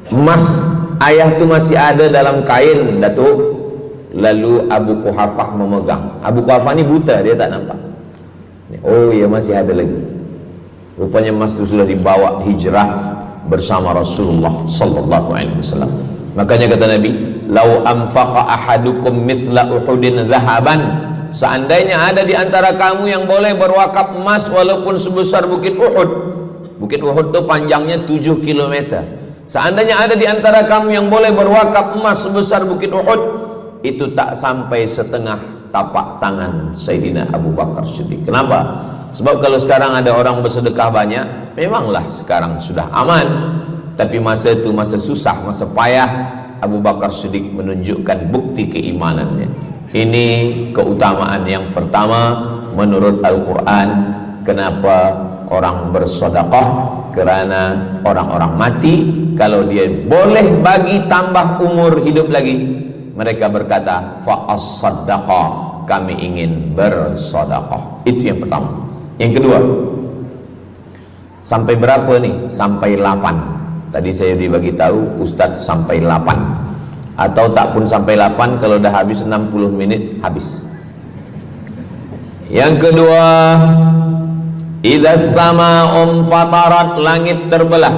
emas ayah tu masih ada dalam kain, Datuk. Lalu Abu Quhafah memegang. Abu Quhafah ni buta, dia tak nampak. Oh ya, masih ada lagi. Rupanya emas itu sudah dibawa hijrah bersama Rasulullah sallallahu alaihi wasallam. Makanya kata Nabi, "Lau anfaqa ahadukum mithla Uhudin zahaban." Seandainya ada di antara kamu yang boleh berwakaf emas walaupun sebesar Bukit Uhud. Bukit Uhud itu panjangnya 7 km. Seandainya ada di antara kamu yang boleh berwakaf emas sebesar Bukit Uhud, itu tak sampai setengah tapak tangan Sayyidina Abu Bakar Siddiq. Kenapa? Sebab kalau sekarang ada orang bersedekah banyak, memanglah sekarang sudah aman. Tapi masa itu masa susah, masa payah, Abu Bakar Siddiq menunjukkan bukti keimanannya. Ini keutamaan yang pertama menurut Al-Quran. Kenapa orang bersedekah? Kerana orang-orang mati, kalau dia boleh bagi tambah umur hidup lagi, mereka berkata, fa'as-saddaqa, kami ingin bersedekah. Itu yang pertama. Yang kedua, sampai berapa nih? Sampai 8. Tadi saya dibagi tahu Ustadz sampai 8, atau tak pun sampai 8, kalau dah habis 60 menit habis. Yang kedua, idzas sama'um fatarat, langit terbelah,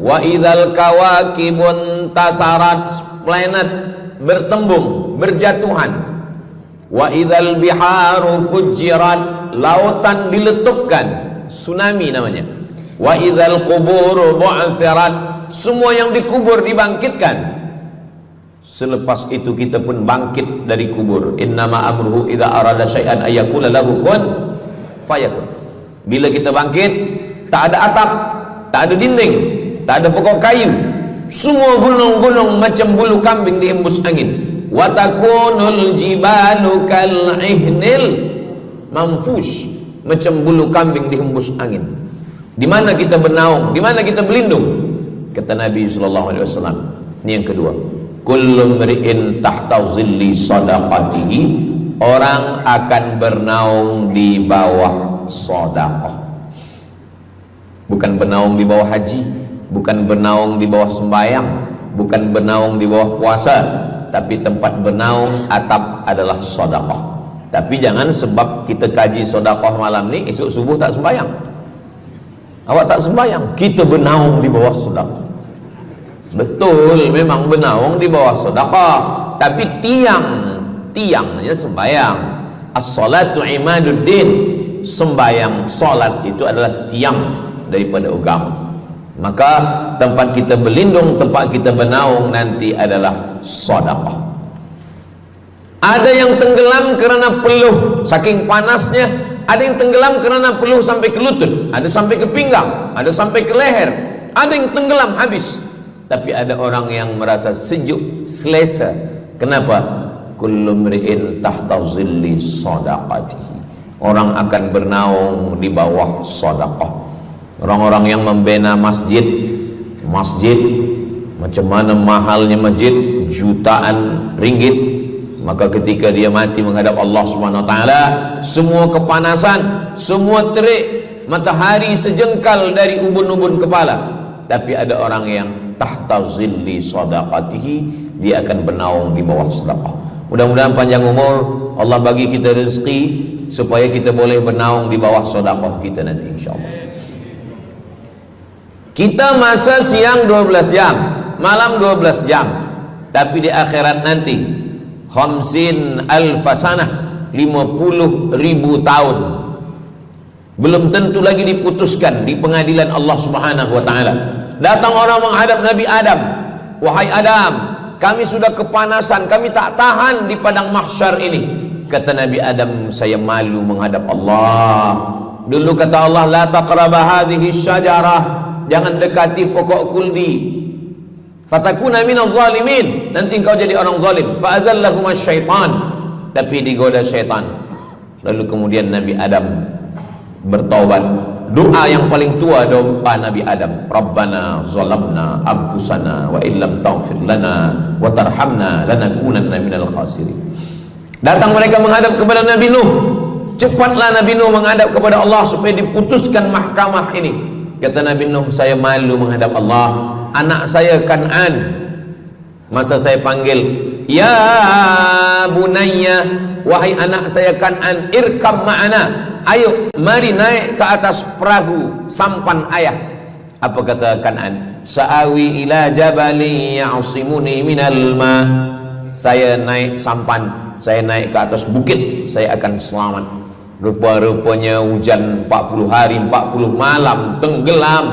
wa idzal kawakibun tasarat, planet bertembung, berjatuhan, wa idzal biharu fujirat, lautan diletupkan, tsunami namanya, wa idzal quburu bu'athirat, semua yang dikubur dibangkitkan. Selepas itu kita pun bangkit dari kubur. Innama amruhu idza arada syai'an ayyakula lahu kun fayakun. Bila kita bangkit, tak ada atap, tak ada dinding, tak ada pokok kayu, semua gunung-gunung macam bulu kambing dihembus angin. Wa takunul jibalu kal ihnil manfush, macam bulu kambing dihembus angin. Di mana kita bernaung, di mana kita berlindung? Kata Nabi sallallahu alaihi wasallam. Ini yang kedua. Kullu mri'in tahta zilli sadaqatihi, orang akan bernaung di bawah sedekah. Bukan bernaung di bawah haji, bukan bernaung di bawah sembahyang, bukan bernaung di bawah puasa, tapi tempat bernaung atap adalah sedekah. Tapi jangan sebab kita kaji sedekah malam ni, esok subuh tak sembahyang. Awak tak sembahyang, kita bernaung di bawah sedekah. Betul, memang bernaung di bawah sedekah, tapi tiangnya sembahyang. As-salatu imaduddin, sembahyang, salat itu adalah tiang daripada agama. Maka tempat kita berlindung, tempat kita bernaung nanti adalah sedekah. Ada yang tenggelam kerana peluh saking panasnya, ada yang tenggelam kerana peluh sampai ke lutut, ada sampai ke pinggang, ada sampai ke leher, ada yang tenggelam habis. Tapi ada orang yang merasa sejuk, selesa. Kenapa? Kullu mri'in tahta zilli sadaqatihi, orang akan bernaung di bawah sedekah. Orang-orang yang membina masjid, macam mana mahalnya masjid, jutaan ringgit, maka ketika dia mati menghadap Allah Subhanahu wa taala, semua kepanasan, semua terik matahari sejengkal dari ubun-ubun kepala, tapi ada orang yang tahta zilli sadaqatihi, dia akan bernaung di bawah sedekah. Mudah-mudahan panjang umur, Allah bagi kita rezeki supaya kita boleh bernaung di bawah sedekah kita nanti insyaallah. Kita masa siang 12 jam, malam 12 jam, tapi di akhirat nanti 50 alfasanah, 50.000 tahun, belum tentu lagi diputuskan di pengadilan Allah Subhanahu wa taala. Datang orang menghadap Nabi Adam, wahai Adam, kami sudah kepanasan, kami tak tahan di padang mahsyar ini. Kata Nabi Adam, saya malu menghadap Allah. Dulu kata Allah, la taqraba hadhihi syajarah, jangan dekati pokok kuldi, fatakuna minaz zalimin, nanti engkau jadi orang zalim. Fa azallahumas syaitan, tapi digoda syaitan. Lalu kemudian Nabi Adam bertaubat. Doa yang paling tua doa Nabi Adam, Rabbana zalamna anfusana wa illam taghfir lana wa tarhamna lanakunanna minal khasirin. Datang mereka menghadap kepada Nabi Nuh. Cepatlah Nabi Nuh menghadap kepada Allah supaya diputuskan mahkamah ini. Kata Nabi Nuh, saya malu menghadap Allah. Anak saya Kan'an, masa saya panggil, ya bunayya, wahai anak saya Kan'an, irkam ma'ana, ayo mari naik ke atas perahu sampan ayah. Apa kata Kan'an? Sa'awi ila jabali ya'simuni minal ma, saya naik sampan, saya naik ke atas bukit, saya akan selamat. Rupa-rupanya hujan 40 hari 40 malam tenggelam.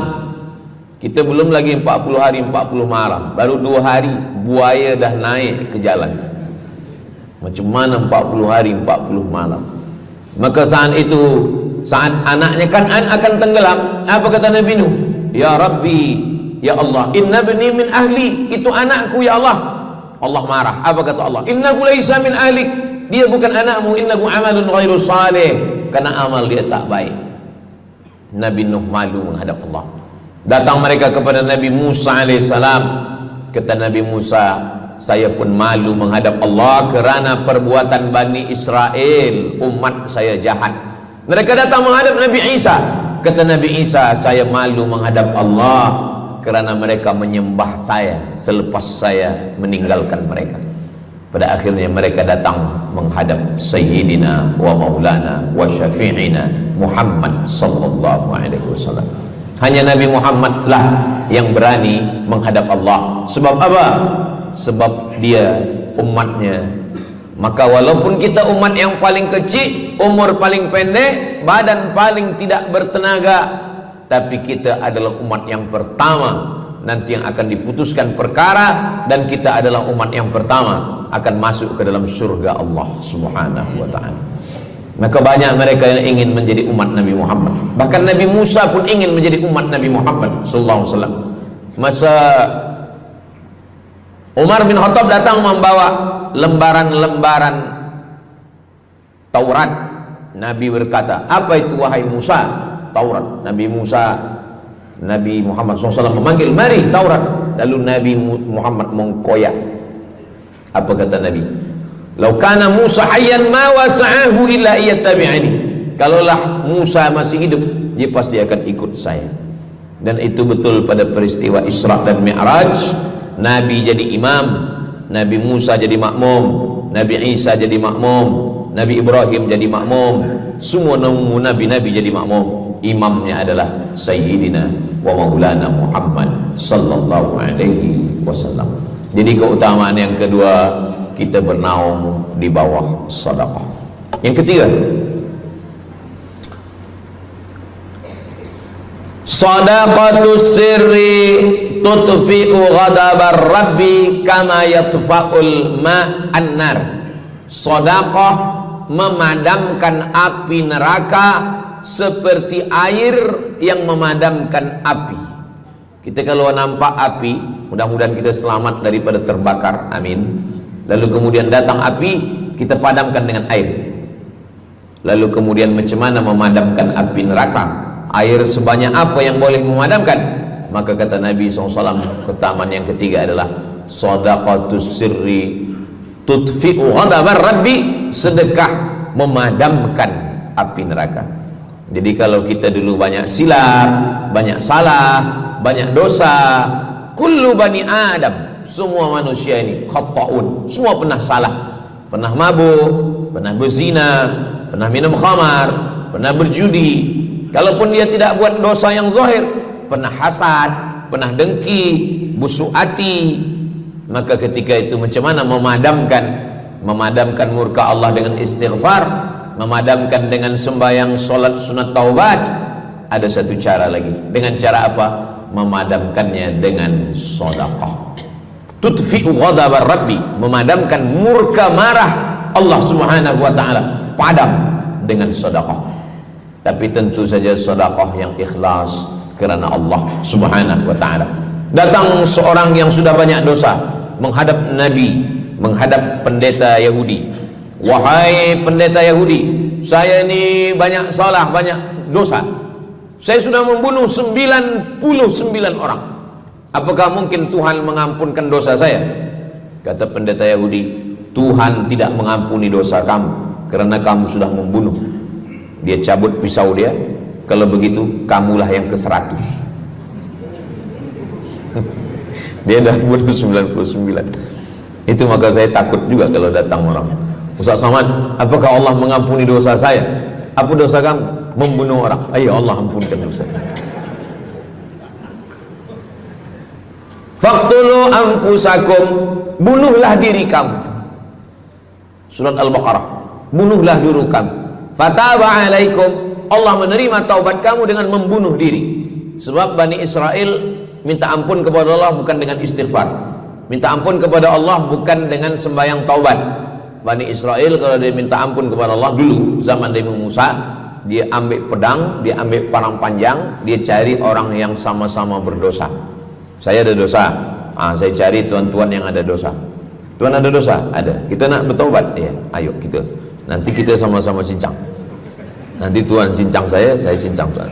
Kita belum lagi 40 hari 40 malam, baru 2 hari buaya dah naik ke jalan. Macam mana 40 hari 40 malam? Maka saat itu, saat anaknya Kan'an akan tenggelam, apa kata Nabi Nuh? Ya Rabbi, ya Allah, inna bni min ahli, itu anakku ya Allah. Allah marah. Apa kata Allah? Innahu laisa min ahlik, dia bukan anakmu. Innahu amalun ghairu salih, karena amal dia tak baik. Nabi Nuh malu menghadap Allah. Datang mereka kepada Nabi Musa alaihissalam. Kata Nabi Musa, saya pun malu menghadap Allah kerana perbuatan Bani Israel, umat saya jahat. Mereka datang menghadap Nabi Isa. Kata Nabi Isa, saya malu menghadap Allah kerana mereka menyembah saya selepas saya meninggalkan mereka. Pada akhirnya mereka datang menghadap Sayyidina wa Maulana wa Syafi'ina Muhammad sallallahu alaihi wasallam. Hanya Nabi Muhammad lah yang berani menghadap Allah. Sebab apa? Sebab dia umatnya. Maka walaupun kita umat yang paling kecil, umur paling pendek, badan paling tidak bertenaga, tapi kita adalah umat yang pertama nanti yang akan diputuskan perkara, dan kita adalah umat yang pertama akan masuk ke dalam surga Allah Subhanahu wa ta'ala. Maka banyak mereka yang ingin menjadi umat Nabi Muhammad. Bahkan Nabi Musa pun ingin menjadi umat Nabi Muhammad sallallahu alaihi wasallam. Masa Umar bin Khattab datang membawa lembaran-lembaran Taurat, Nabi berkata, apa itu wahai Musa? Taurat. Nabi Muhammad SAW memanggil, mari Taurat. Lalu Nabi Muhammad mengkoyak. Apa kata Nabi? Lau kana Musa hayyan ma wasa'ahu illa iyattabi'ani. Kalaulah Musa masih hidup, dia pasti akan ikut saya. Dan itu betul pada peristiwa Isra dan Mi'raj. Nabi jadi imam, Nabi Musa jadi makmum, Nabi Isa jadi makmum, Nabi Ibrahim jadi makmum, semua nabi-nabi jadi makmum. Imamnya adalah Sayyidina wa Maulana Muhammad sallallahu alaihi wasallam. Jadi keutamaan yang kedua, kita bernaung di bawah sedekah. Yang ketiga, sadaqatus sirri tutfi'u ghadabar rabbi kama yatfa'ul ma'an nar. Sedekah memadamkan api neraka seperti air yang memadamkan api. Kita kalau nampak api, mudah-mudahan kita selamat daripada terbakar, amin. Lalu kemudian datang api, kita padamkan dengan air. Lalu kemudian macam mana memadamkan api neraka? Air sebanyak apa yang boleh memadamkan? Maka kata Nabi SAW, keutamaan yang ketiga adalah sadaqatus sirri tutfi'u ghadabar rabbi, sedekah memadamkan api neraka. Jadi kalau kita dulu banyak silap, banyak salah, banyak dosa. Kullu bani Adam, semua manusia ini khata'un, semua pernah salah, pernah mabuk, pernah berzina, pernah minum khamar, pernah berjudi. Kalaupun dia tidak buat dosa yang zahir, pernah hasad, pernah dengki, busuk hati. Maka ketika itu macam mana memadamkan murka Allah dengan istighfar, memadamkan dengan sembahyang, solat, sunat, taubat? Ada satu cara lagi. Dengan cara apa? Memadamkannya dengan sedekah. Tudfi'u ghadabar rabbi, memadamkan murka marah Allah subhanahu wa ta'ala, padam dengan sedekah. Tapi tentu saja sedekah yang ikhlas kerana Allah subhanahu wa ta'ala. Datang seorang yang sudah banyak dosa menghadap Nabi, menghadap pendeta Yahudi. Wahai pendeta Yahudi, saya ini banyak salah, banyak dosa. Saya sudah membunuh 99 orang. Apakah mungkin Tuhan mengampunkan dosa saya? Kata pendeta Yahudi, Tuhan tidak mengampuni dosa kamu kerana kamu sudah membunuh. Dia cabut pisau dia. Kalau begitu, kamulah yang ke-100. Dia dah bunuh 99. Itu maka saya takut juga kalau datang orang, Ustaz Somad, apakah Allah mengampuni dosa saya? Apa dosa kamu? Membunuh orang. Ayo Allah ampunkan dosa. Faqtulu anfusakum, bunuhlah diri kamu. Surat Al-Baqarah. Bunuhlah diri kamu. Fataba alaikum, Allah menerima taubat kamu dengan membunuh diri. Sebab Bani Israel minta ampun kepada Allah bukan dengan istighfar, minta ampun kepada Allah bukan dengan sembahyang taubat. Bani Israel kalau dia minta ampun kepada Allah dulu zaman Nabi Musa, dia ambil pedang, dia ambil parang panjang, dia cari orang yang sama-sama berdosa. Saya ada dosa, saya cari tuan-tuan yang ada dosa. Tuan ada dosa? Ada. Kita nak bertaubat? Ya, ayo kita. Nanti kita sama-sama cincang. Nanti tuan cincang saya cincang tuan.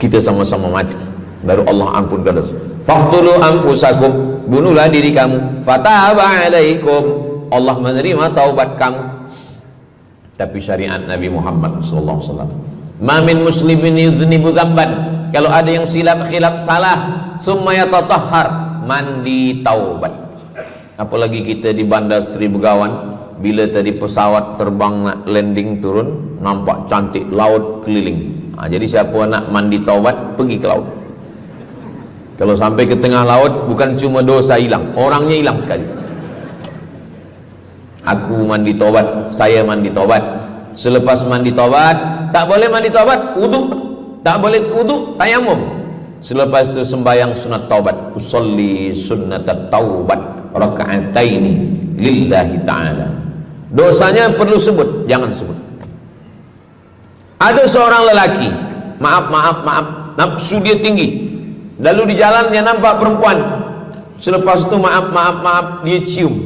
Kita sama-sama mati, baru Allah ampunkan dosa. Faqtulu anfusakum, bunuhlah diri kamu. Fataba alaikum, Allah menerima taubat kamu. Tapi syariat Nabi Muhammad sallallahu alaihi wasallam, ma min muslimin yuznibu dzamban, kalau ada yang silap khilaf salah, summa yatatahhar, mandi taubat. Apalagi kita di Bandar Seri Begawan, bila tadi pesawat terbang nak landing turun, nampak cantik laut keliling. Jadi siapa nak mandi taubat, pergi ke laut. Kalau sampai ke tengah laut, bukan cuma dosa hilang, orangnya hilang sekali. Aku mandi taubat, saya mandi taubat. Selepas mandi taubat, tak boleh mandi taubat, wudu. Tak boleh wudu, tayamum. Selepas itu sembahyang sunat taubat. Usolli sunnatat taubat raka'ataini lillahi ta'ala. Dosanya perlu sebut, jangan sebut. Ada seorang lelaki, maaf, nafsu dia tinggi. Lalu di jalan dia nampak perempuan. Selepas itu maaf, dia cium.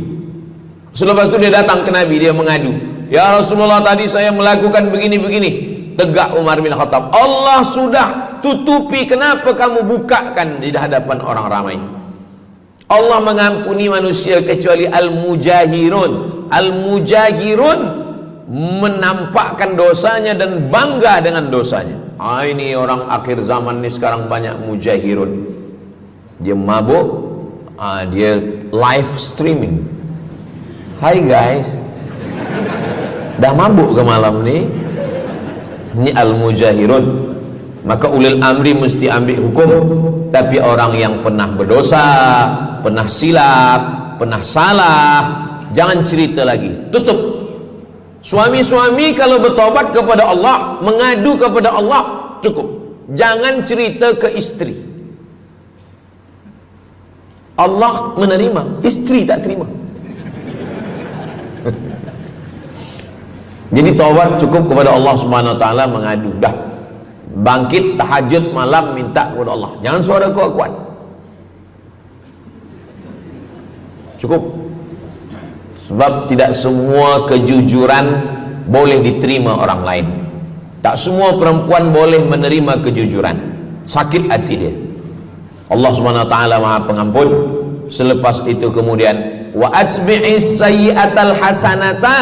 Selepas itu dia datang ke Nabi, dia mengadu, ya Rasulullah, tadi saya melakukan begini-begini. Tegak Umar bin Khattab, Allah sudah tutupi, kenapa kamu bukakan di hadapan orang ramai? Allah mengampuni manusia kecuali al-mujahirun. Al-mujahirun menampakkan dosanya dan bangga dengan dosanya. Ini orang akhir zaman ini sekarang banyak mujahirun. Dia mabuk, dia live streaming. Hai guys, dah mabuk ke malam ni? Ini al-mujahirun. Maka ulil amri mesti ambil hukum. Tapi orang yang pernah berdosa, pernah silap, pernah salah, jangan cerita lagi, tutup. Suami-suami kalau bertobat kepada Allah, mengadu kepada Allah, cukup. Jangan cerita ke istri. Allah menerima, istri tak terima. Jadi taubat cukup kepada Allah Subhanahu wa taala, mengadu dah. Bangkit tahajud malam minta kepada Allah. Jangan suara kuat-kuat. Cukup. Sebab tidak semua kejujuran boleh diterima orang lain. Tak semua perempuan boleh menerima kejujuran. Sakit hati dia. Allah Subhanahu wa taala Maha Pengampun. Selepas itu kemudian wa asbi'is sayyi'atal hasanata,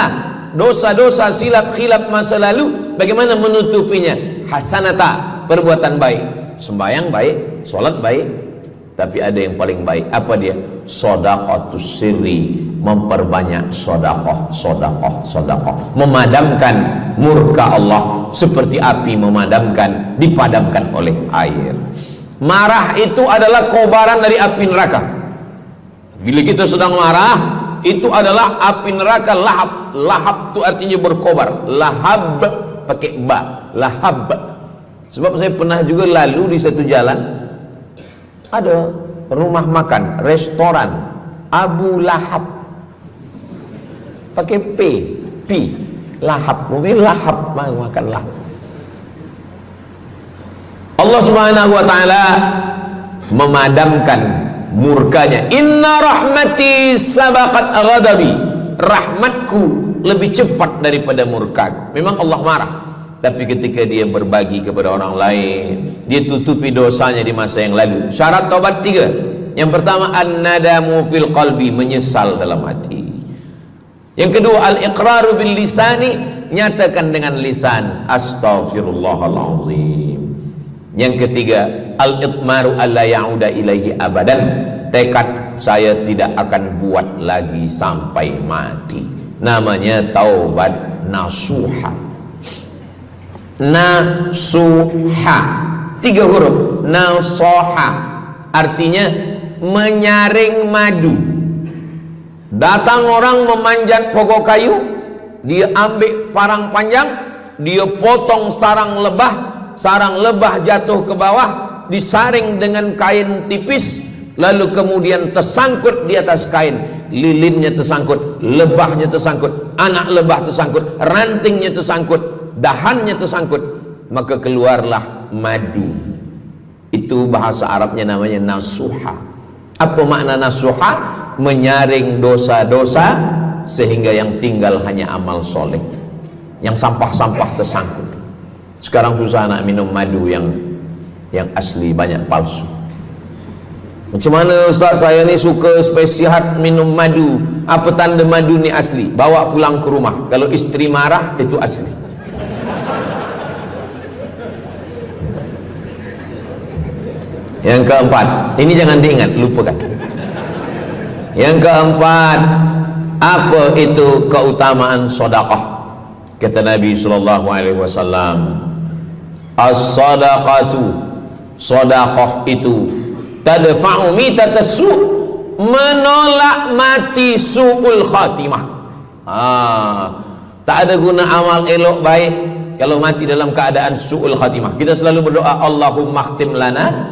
dosa-dosa silap khilaf masa lalu bagaimana menutupinya? Hasanata, perbuatan baik. sembahyang baik, sholat baik, tapi ada yang paling baik. Apa dia? Shadaqatus sirri, memperbanyak sedekah, memadamkan murka Allah seperti api dipadamkan oleh air. Marah itu adalah kobaran dari api neraka. Bila kita sedang marah, itu adalah api neraka lahab. Lahab itu artinya berkobar. Lahab pakai ba, lahab. Sebab saya pernah juga lalu di satu jalan, ada rumah makan, restoran Abu Lahab, pakai P, lahab, mungkin lahab, makan lahab. Allah Subhanahu wa taala memadamkan murkanya. Inna rahmati sabaqat ghadabi, rahmatku lebih cepat daripada murkaku. Memang Allah marah, tapi ketika dia berbagi kepada orang lain, dia tutupi dosanya di masa yang lalu. Syarat taubat 3. Yang pertama, an-nadamu fil qalbi, menyesal dalam hati. Yang kedua, al-iqraru bil lisani, nyatakan dengan lisan, astaghfirullahalazim. Yang ketiga, al-itmaru alla ya'uda ilaihi abadan, tekad saya tidak akan buat lagi sampai mati. Namanya taubat nasuha. Nasuha 3 huruf. Nasoha artinya menyaring madu. Datang orang memanjat pokok kayu, dia ambil parang panjang, dia potong sarang lebah jatuh ke bawah, disaring dengan kain tipis, lalu kemudian tersangkut di atas kain, lilinnya tersangkut, lebahnya tersangkut, anak lebah tersangkut, rantingnya tersangkut, dahannya tersangkut, maka keluarlah madu. Itu bahasa Arabnya namanya nasuha. Apa makna nasuha? Menyaring dosa-dosa sehingga yang tinggal hanya amal soleh, yang sampah-sampah tersangkut. Sekarang susah nak minum madu yang asli, banyak palsu. Macam mana Ustaz, saya ni suka spesial minum madu, apa tanda madu ni asli? Bawa pulang ke rumah, kalau istri marah itu asli. Yang keempat, ini jangan diingat, lupakan. Yang keempat, apa itu keutamaan sedekah? Kata Nabi sallallahu alaihi wasallam, as-sadaqatu, sedekah itu tadfa'u mitatas su', menolak mati su'ul khatimah. Tak ada guna amal elok baik kalau mati dalam keadaan su'ul khatimah. Kita selalu berdoa, Allahumma khtim lana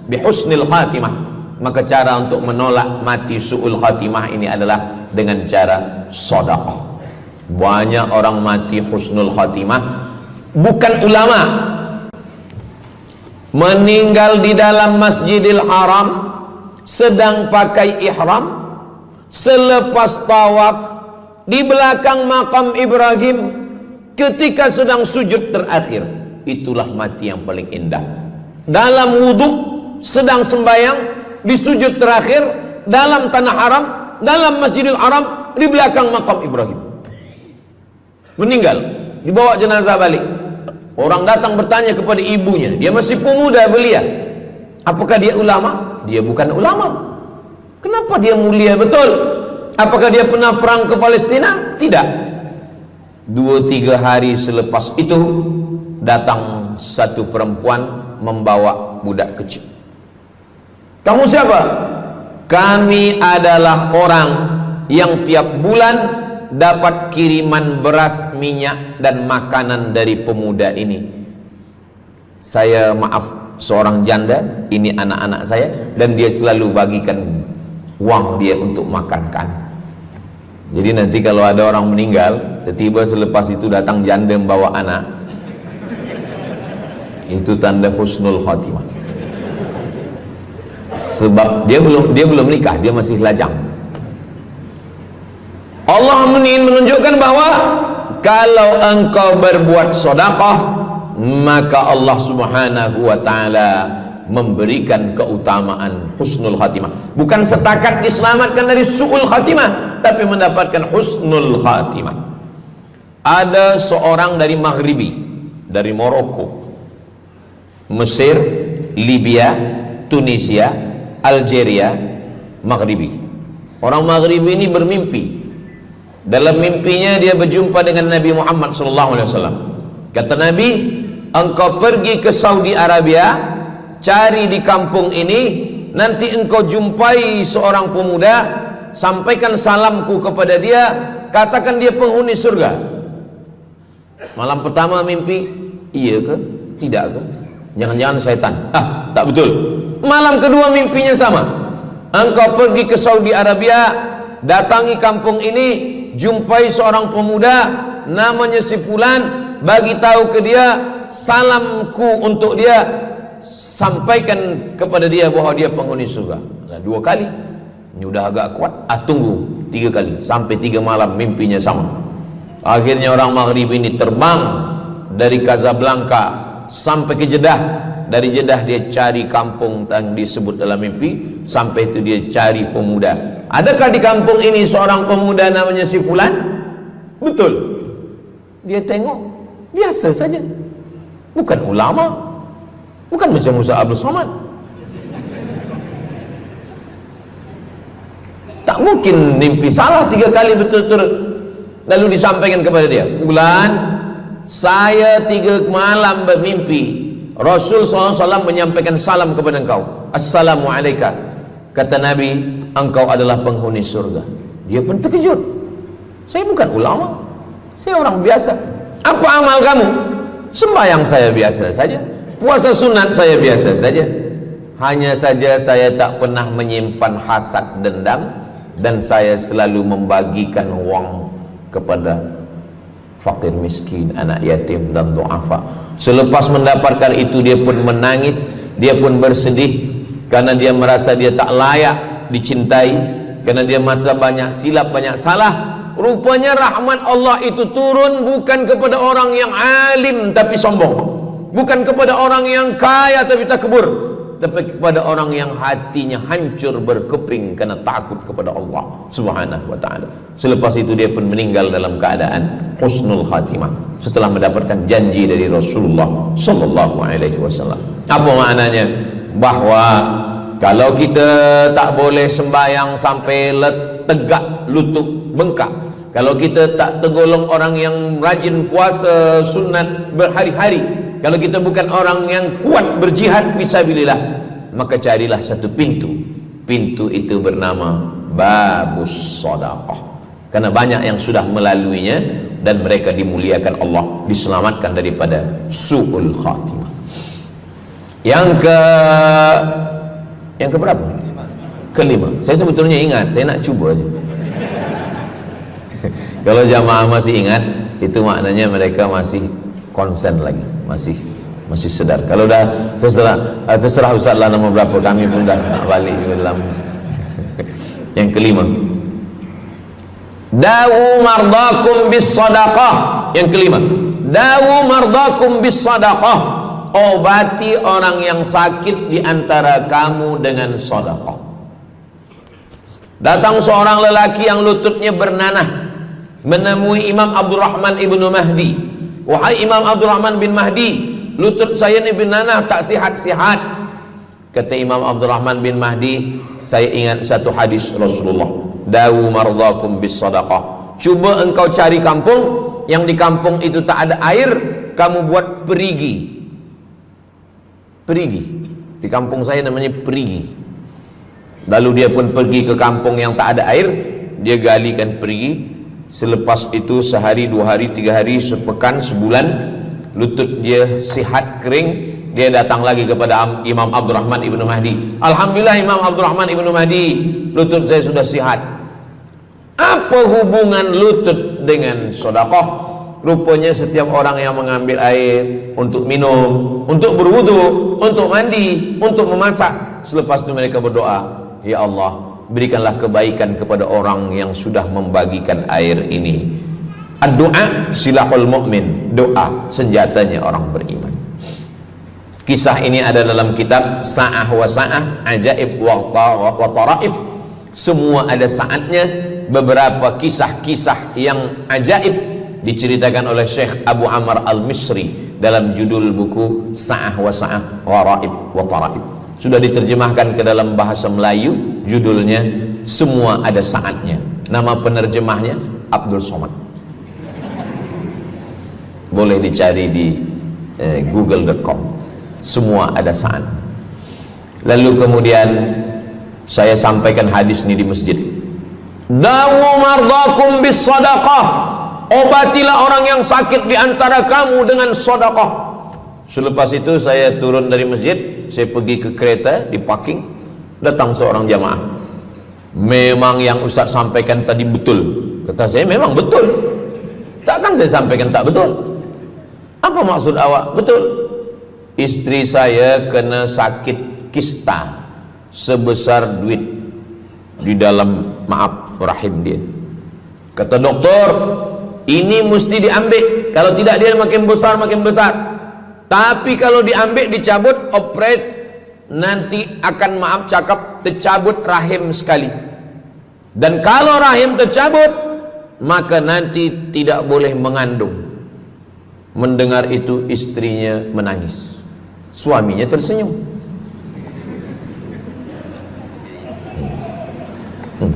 bihusnil khatimah. Maka cara untuk menolak mati su'ul khatimah ini adalah dengan cara sedekah. Banyak orang mati husnul khatimah, bukan ulama, meninggal di dalam Masjidil Haram sedang pakai ihram, selepas tawaf di belakang makam Ibrahim ketika sedang sujud terakhir. Itulah mati yang paling indah. Dalam wudhu sedang sembahyang, di sujud terakhir dalam tanah haram, dalam Masjidil Haram, di belakang makam Ibrahim. Meninggal, dibawa jenazah balik. Orang datang bertanya kepada ibunya, dia masih pemuda belia, apakah dia ulama? Dia bukan ulama. Kenapa dia mulia betul? Apakah dia pernah perang ke Palestina? Tidak. 2-3 hari selepas itu datang satu perempuan membawa budak kecil. Kamu siapa? Kami adalah orang yang tiap bulan dapat kiriman beras, minyak dan makanan dari pemuda ini. Saya maaf, seorang janda, ini anak-anak saya, dan dia selalu bagikan uang dia untuk makankan. Jadi nanti kalau ada orang meninggal, tiba-tiba selepas itu datang janda membawa anak, itu tanda husnul khatimah. Sebab dia belum nikah, dia masih lajang. Allah ingin menunjukkan bahwa kalau engkau berbuat sedekah, maka Allah Subhanahu wa taala memberikan keutamaan husnul khatimah. Bukan setakat diselamatkan dari su'ul khatimah, tapi mendapatkan husnul khatimah. Ada seorang dari Maghribi, dari Maroko, Mesir, Libya, Tunisia, Algeria, Maghribi. Orang Maghribi ini bermimpi. Dalam mimpinya dia berjumpa dengan Nabi Muhammad SAW. Kata Nabi, engkau pergi ke Saudi Arabia, cari di kampung ini, nanti engkau jumpai seorang pemuda, sampaikan salamku kepada dia, katakan dia penghuni surga. Malam pertama mimpi, iya ke? Tidak ke? Jangan-jangan syaitan. Tak betul. Malam kedua mimpinya sama. Engkau pergi ke Saudi Arabia, datangi kampung ini, jumpai seorang pemuda namanya si fulan, bagi tahu ke dia, salamku untuk dia, sampaikan kepada dia bahwa dia penghuni surga. Nah, 2 kali. Ini udah agak kuat. Tunggu 3 kali, sampai 3 malam mimpinya sama. Akhirnya orang Maghrib ini terbang dari Casablanca sampai ke Jeddah. Dari Jeddah dia cari kampung yang disebut dalam mimpi, sampai itu dia cari pemuda. Adakah di kampung ini seorang pemuda namanya si fulan? Betul. Dia tengok biasa saja, bukan ulama, bukan macam Musa Abdul Somad. Tak mungkin mimpi salah 3 kali betul-betul. Lalu disampaikan kepada dia, fulan, saya 3 malam bermimpi Rasul SAW menyampaikan salam kepada engkau, Assalamualaikum. Kata Nabi, engkau adalah penghuni surga. Dia pun terkejut. Saya bukan ulama, saya orang biasa. Apa amal kamu? Sembahyang saya biasa saja, puasa sunat saya biasa saja. Hanya saja saya tak pernah menyimpan hasad dendam, dan saya selalu membagikan uang kepada fakir miskin, anak yatim dan du'afa. Selepas mendapatkan itu dia pun menangis, dia pun bersedih, karena dia merasa dia tak layak dicintai, karena dia masa banyak silap, banyak salah. Rupanya rahmat Allah itu turun bukan kepada orang yang alim tapi sombong, bukan kepada orang yang kaya tapi takbur, tapi kepada orang yang hatinya hancur berkeping karena takut kepada Allah Subhanahu wa ta'ala. Selepas itu dia pun meninggal dalam keadaan husnul khatimah, setelah mendapatkan janji dari Rasulullah sallallahu alaihi wasallam. Apa maknanya? Bahwa kalau kita tak boleh sembahyang sampai tegak lutut bengkak, kalau kita tak tergolong orang yang rajin puasa sunat berhari-hari, kalau kita bukan orang yang kuat berjihad fisabilillah, maka carilah satu pintu. Pintu itu bernama babus sedekah. Karena banyak yang sudah melaluinya dan mereka dimuliakan Allah, diselamatkan daripada su'ul khatimah. Yang ke berapa? Kelima. Saya sebetulnya ingat, saya nak cuba aja. Kalau jamaah masih ingat, itu maknanya mereka masih konsen lagi, masih sedar. Kalau dah terserah Ustaz lah nama berapa, kami pun dah tak balik dalam. Yang kelima, dawu mardakum bis sadaqah. Yang kelima, dawu mardakum bis sadaqah. Obati orang yang sakit di antara kamu dengan sedekah. Datang seorang lelaki yang lututnya bernanah menemui Imam Abdurrahman ibnu Mahdi. Wahai Imam Abdurrahman bin Mahdi, lutut saya ni bernanah, tak sihat-sihat. Kata Imam Abdurrahman bin Mahdi, saya ingat satu hadis Rasulullah, dawu mardakum bis sadaqah. Cuba engkau cari kampung yang di kampung itu tak ada air, kamu buat perigi. Perigi. Di kampung saya namanya perigi. Lalu dia pun pergi ke kampung yang tak ada air, dia galikan perigi. Selepas itu sehari, 2 hari, 3 hari, sepekan, sebulan, lutut dia sihat kering. Dia datang lagi kepada Imam Abdurrahman ibnu Mahdi. Alhamdulillah Imam Abdurrahman ibnu Mahdi, lutut saya sudah sihat. Apa hubungan lutut dengan sedekah? Rupanya setiap orang yang mengambil air untuk minum, untuk berwudu, untuk mandi, untuk memasak, selepas itu mereka berdoa, ya Allah, berikanlah kebaikan kepada orang yang sudah membagikan air ini. Ad-du'a silahul mu'min, doa senjatanya orang beriman. Kisah ini ada dalam kitab Sa'ah wa Sa'ah, Ajaib wa Taraif. Semua ada saatnya. Beberapa kisah-kisah yang ajaib diceritakan oleh Syekh Abu Amr al-Misri dalam judul buku Sa'ah wa Sa'ah Gharaib wa Taraib. Sudah diterjemahkan ke dalam bahasa Melayu, judulnya Semua Ada Saatnya. Nama penerjemahnya Abdul Somad. Boleh dicari di google.com. Semua ada saat. Lalu kemudian saya sampaikan hadis ini di masjid. Dawu mardakum bis sadaqah. Obatilah orang yang sakit di antara kamu dengan sedekah. Selepas itu saya turun dari masjid, saya pergi ke kereta, di parking, datang seorang jamaah. Memang yang Ustaz sampaikan tadi betul. Kata saya, memang betul. Takkan saya sampaikan tak betul? Apa maksud awak? Betul. Istri saya kena sakit kista sebesar duit di dalam, maaf, rahim dia. Kata doktor, ini mesti diambil, kalau tidak dia makin besar makin besar. Tapi kalau diambil, dicabut, operate, nanti akan, maaf cakap, tercabut rahim sekali. Dan kalau rahim tercabut, maka nanti tidak boleh mengandung. Mendengar itu istrinya menangis, suaminya tersenyum.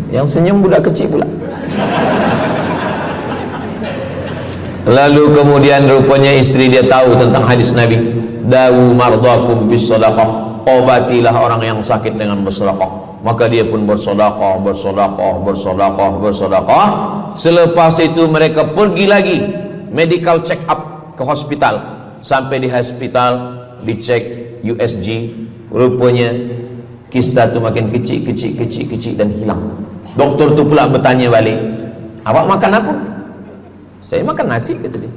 Yang senyum budak kecil pula. Lalu kemudian rupanya istri dia tahu tentang hadis Nabi, dawu mardakum bis sadaqah, obatilah orang yang sakit dengan bersedekah. Maka dia pun bersedekah, bersedekah, bersedekah, bersedekah. Selepas itu mereka pergi lagi medical check up ke hospital. Sampai di hospital dicek USG, rupanya kista itu makin kecil, kecil, kecil, kecil dan hilang. Doktor tu pula bertanya balik, awak makan apa? Saya makan nasi, kata dia.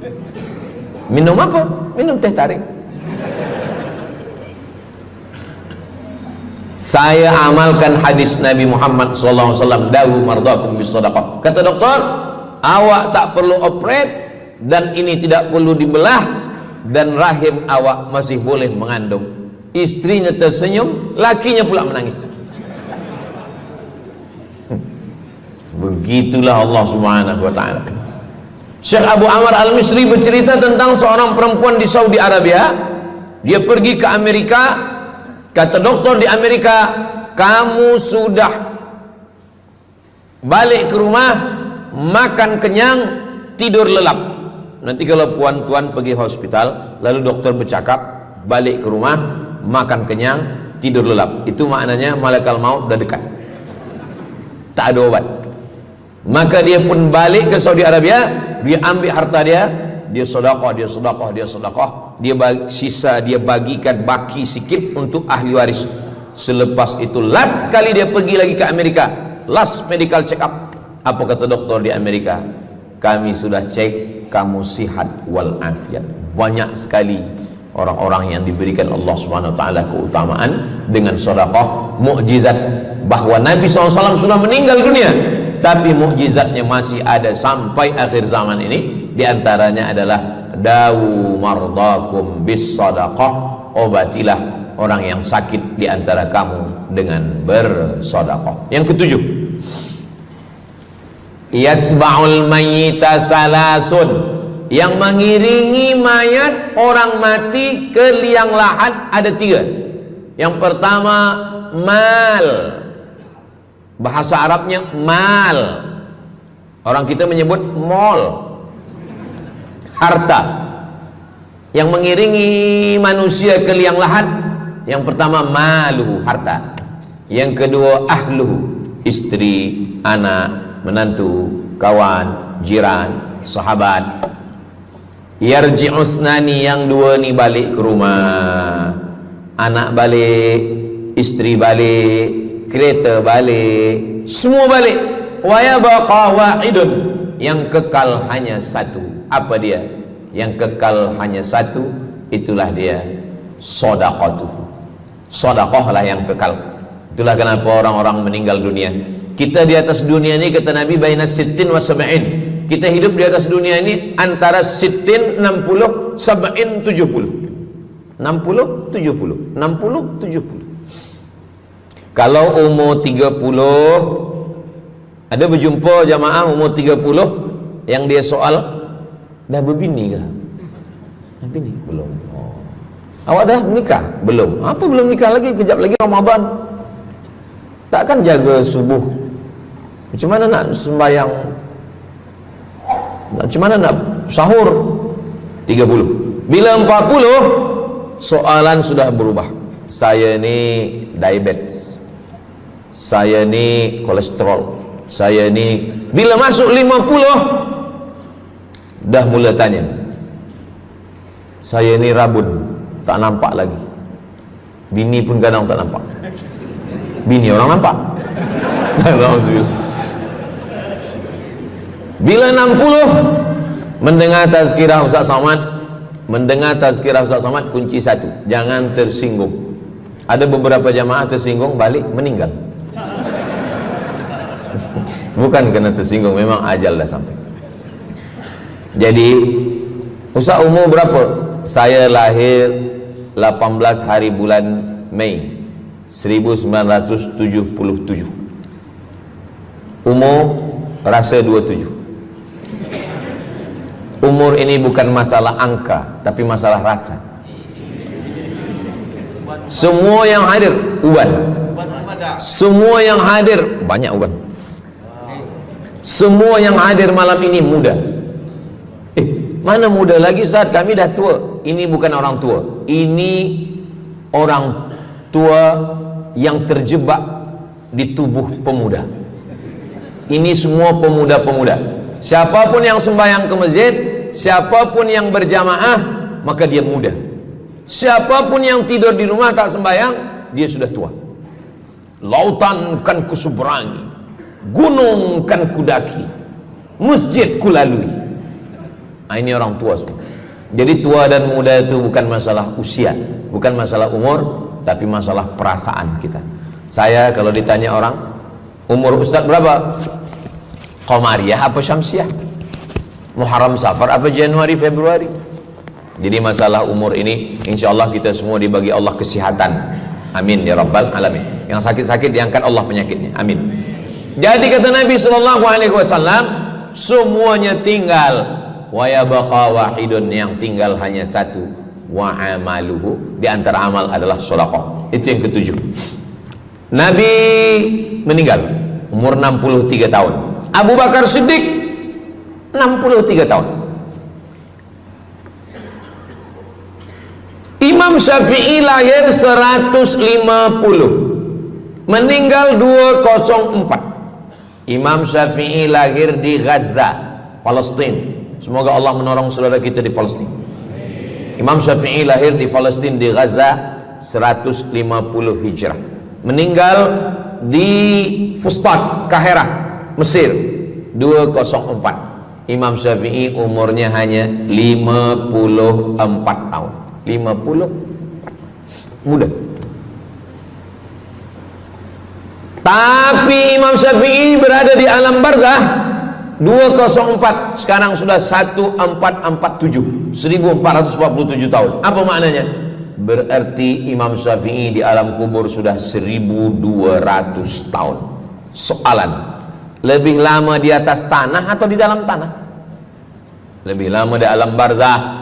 Minum apa? Minum teh tarik. Saya amalkan hadis Nabi Muhammad SAW, dawu mardakum bis sadaqah. Kata doktor, awak tak perlu operate, dan ini tidak perlu dibelah, dan rahim awak masih boleh mengandung. Istrinya tersenyum, lakinya pula menangis. Begitulah Allah Subhanahu wa ta'ala. Syekh Abu Amr Al-Misri bercerita tentang seorang perempuan di Saudi Arabia. Dia pergi ke Amerika. Kata doktor di Amerika, kamu sudah balik ke rumah, makan kenyang, tidur lelap. Nanti kalau puan-tuan pergi hospital, lalu dokter bercakap, balik ke rumah, makan kenyang, tidur lelap. Itu maknanya malaikat maut dah dekat, tak ada obat. Maka dia pun balik ke Saudi Arabia. Dia ambil harta dia, dia sedekah, dia sedekah, dia sedekah, dia sisa dia bagikan baki sikit untuk ahli waris. Selepas itu last kali dia pergi lagi ke Amerika, last medical check up. Apa kata doktor di Amerika? Kami sudah cek, kamu sihat wal afiat. Banyak sekali orang-orang yang diberikan Allah Subhanahu wa taala keutamaan dengan sedekah, mukjizat, bahwa Nabi SAW sudah meninggal dunia, tapi mukjizatnya masih ada sampai akhir zaman ini. Di antaranya adalah dawu mardakum bis sadaqah, obatilah orang yang sakit di antara kamu dengan bersedekah. Yang ketujuh, yatsba'ul mayyita salasun, yang mengiringi mayat orang mati ke liang lahat ada tiga. Yang pertama, mal, bahasa Arabnya mal, orang kita menyebut mall, harta. Yang mengiringi manusia ke liang lahat, yang pertama maluhu, harta. Yang kedua ahluhu, istri, anak, menantu, kawan, jiran, sahabat. Yarji'usnani, yang dua ni balik ke rumah, anak balik, istri balik, kereta balik, semua balik. Wa yabqa wahidun, yang kekal hanya satu. Apa dia? Yang kekal hanya satu, itulah dia sedekatuh. Sedekah lah yang kekal. Itulah kenapa orang-orang meninggal dunia. Kita di atas dunia ini, kata Nabi, baina sittin wa sab'in. Kita hidup di atas dunia ini antara sittin, 60, sab'in, 70. 60, 70, 60, 70. Kalau umur 30, ada berjumpa jamaah umur 30 yang dia soal, dah berbini ke? Bini? Belum. Oh. Awak dah menikah? Belum. Apa belum nikah lagi? Kejap lagi Ramadan. Takkan jaga subuh? Macam mana nak sembahyang? Macam mana nak sahur? 30. Bila 40, soalan sudah berubah. Saya ni diabetes, saya ni kolesterol, saya ni. Bila masuk 50, dah mula tanya, saya ni rabun, tak nampak lagi. Bini pun kadang tak nampak. Bini orang nampak. Bila 60, mendengar tazkirah Ustaz Somad, kunci satu, jangan tersinggung. Ada beberapa jamaah tersinggung, balik meninggal. Bukan kerana tersinggung, memang ajal dah sampai. Jadi, Ustaz umur berapa? Saya lahir 18 hari bulan Mei 1977. Umur rasa 27. Umur ini bukan masalah angka, tapi masalah rasa. Semua yang hadir uban. Semua yang hadir banyak uban. Semua yang hadir malam ini muda. Mana muda lagi Ustaz? Kami dah tua. Ini bukan orang tua. Ini orang tua yang terjebak di tubuh pemuda. Ini semua pemuda-pemuda. Siapapun yang sembahyang ke masjid, siapapun yang berjamaah, maka dia muda. Siapapun yang tidur di rumah tak sembahyang, dia sudah tua. Lautan kan kuseberangi, gunung kan kudaki, masjid kulalui. Ini orang tua semua. Jadi tua dan muda itu bukan masalah usia, bukan masalah umur, tapi masalah perasaan kita. Saya kalau ditanya orang, umur Ustaz berapa? Qamariyah apa Syamsiah? Muharram Safar apa Januari Februari? Jadi masalah umur ini insyaallah kita semua dibagi Allah kesihatan. Amin ya rabbal alamin. Yang sakit-sakit diangkat Allah penyakitnya. Amin. Jadi kata Nabi SAW, semuanya tinggal, wa yabqa wahidun, yang tinggal hanya satu, wa amaluhu, di antara amal adalah sedekah. Itu yang ketujuh. Nabi meninggal umur 63 tahun. Abu Bakar Siddiq 63 tahun. Imam Syafi'i lahir 150, meninggal 204. Imam Syafi'i lahir di Gaza, Palestina. Semoga Allah menolong saudara kita di Palestina. Imam Syafi'i lahir di Palestina, di Gaza 150 Hijrah. Meninggal di Fustat, Kahirah, Mesir 204. Imam Syafi'i umurnya hanya 54 tahun. 50 muda. Tapi Imam Syafi'i berada di alam barzah 204, sekarang sudah 1447, 1447 tahun. Apa maknanya? Berarti Imam Syafi'i di alam kubur sudah 1200 tahun. Soalan, lebih lama di atas tanah atau di dalam tanah? Lebih lama di alam barzah.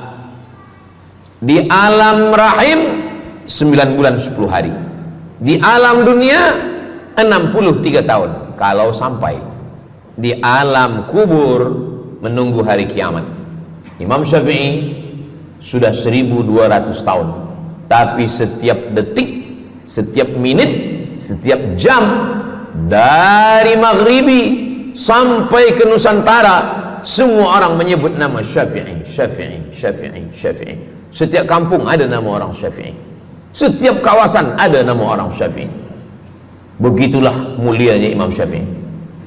Di alam rahim 9 bulan 10 hari. Di alam dunia 63 tahun. Kalau sampai di alam kubur menunggu hari kiamat. Imam Syafi'i sudah 1200 tahun. Tapi setiap detik, setiap menit, setiap jam, dari maghribi sampai ke Nusantara, semua orang menyebut nama Syafi'i, Syafi'i, Syafi'i, Syafi'i. Setiap kampung ada nama orang Syafi'i. Setiap kawasan ada nama orang Syafi'i. Begitulah mulianya Imam Syafi'i.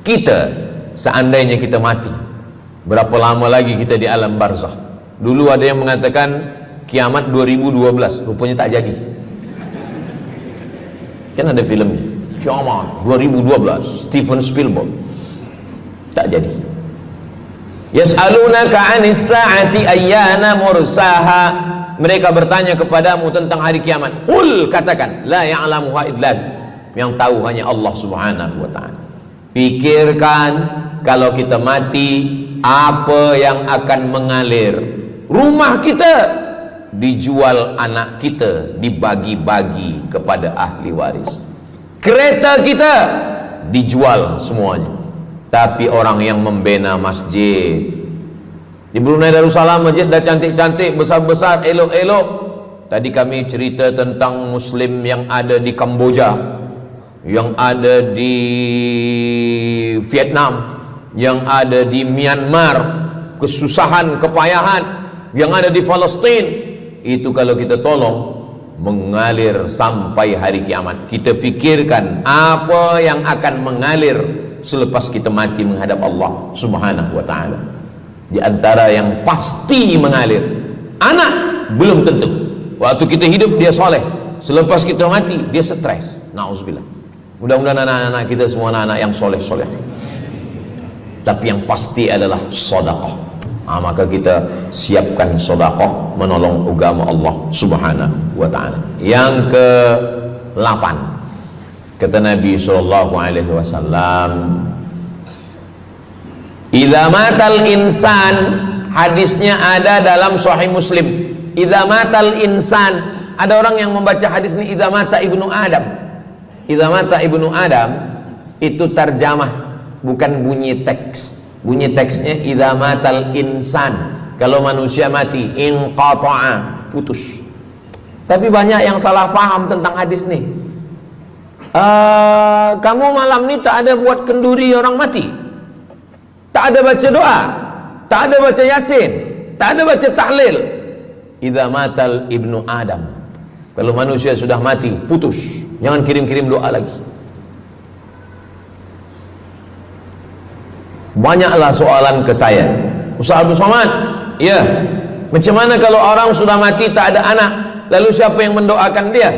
Kita, seandainya kita mati, berapa lama lagi kita di alam barzakh? Dulu ada yang mengatakan kiamat 2012, rupanya tak jadi. Kan ada filmnya, kiamat 2012, Steven Spielberg. Tak jadi. Yas'alunaka 'anis sa'ati ayyana mursaha. Mereka bertanya kepadamu tentang hari kiamat. Qul, katakan, la ya'lamuha illa hu. Yang tahu hanya Allah Subhanahu wa ta'ala. Pikirkan, kalau kita mati, apa yang akan mengalir? Rumah kita dijual anak kita, dibagi-bagi kepada ahli waris. Kereta kita dijual semuanya. Tapi orang yang membina masjid di Brunei Darussalam, masjid dah cantik-cantik, besar-besar, elok-elok. Tadi kami cerita tentang Muslim yang ada di Kamboja, yang ada di Vietnam, yang ada di Myanmar, kesusahan, kepayahan, yang ada di Palestin. Itu kalau kita tolong, mengalir sampai hari kiamat. Kita fikirkan apa yang akan mengalir selepas kita mati menghadap Allah Subhanahu wa ta'ala. Di antara yang pasti mengalir, anak belum tentu. Waktu kita hidup dia soleh, selepas kita mati dia stres. Na'udzubillah. Mudah-mudahan anak-anak kita semua anak-anak yang soleh-soleh. Tapi yang pasti adalah sedekah. Maka kita siapkan sedekah menolong agama Allah Subhanahu wa ta'ala. Yang ke-8, kata Nabi SAW, idza matal insan, hadisnya ada dalam Sahih Muslim. Idza matal insan, ada orang yang membaca hadis ini idza mata ibnu Adam. Idza mata ibnu Adam itu tarjamah, bukan bunyi teks. Bunyi teksnya idza matal insan, kalau manusia mati, inqata'a, putus. Tapi banyak yang salah faham tentang hadis nih. Kamu malam ni tak ada buat kenduri orang mati, tak ada baca doa, tak ada baca yasin, tak ada baca tahlil. Idza matal ibnu Adam, kalau manusia sudah mati, putus. Jangan kirim-kirim doa lagi. Banyaklah soalan ke saya, Ustaz Abdul Somad, ya, macam mana kalau orang sudah mati tak ada anak, lalu siapa yang mendoakan dia?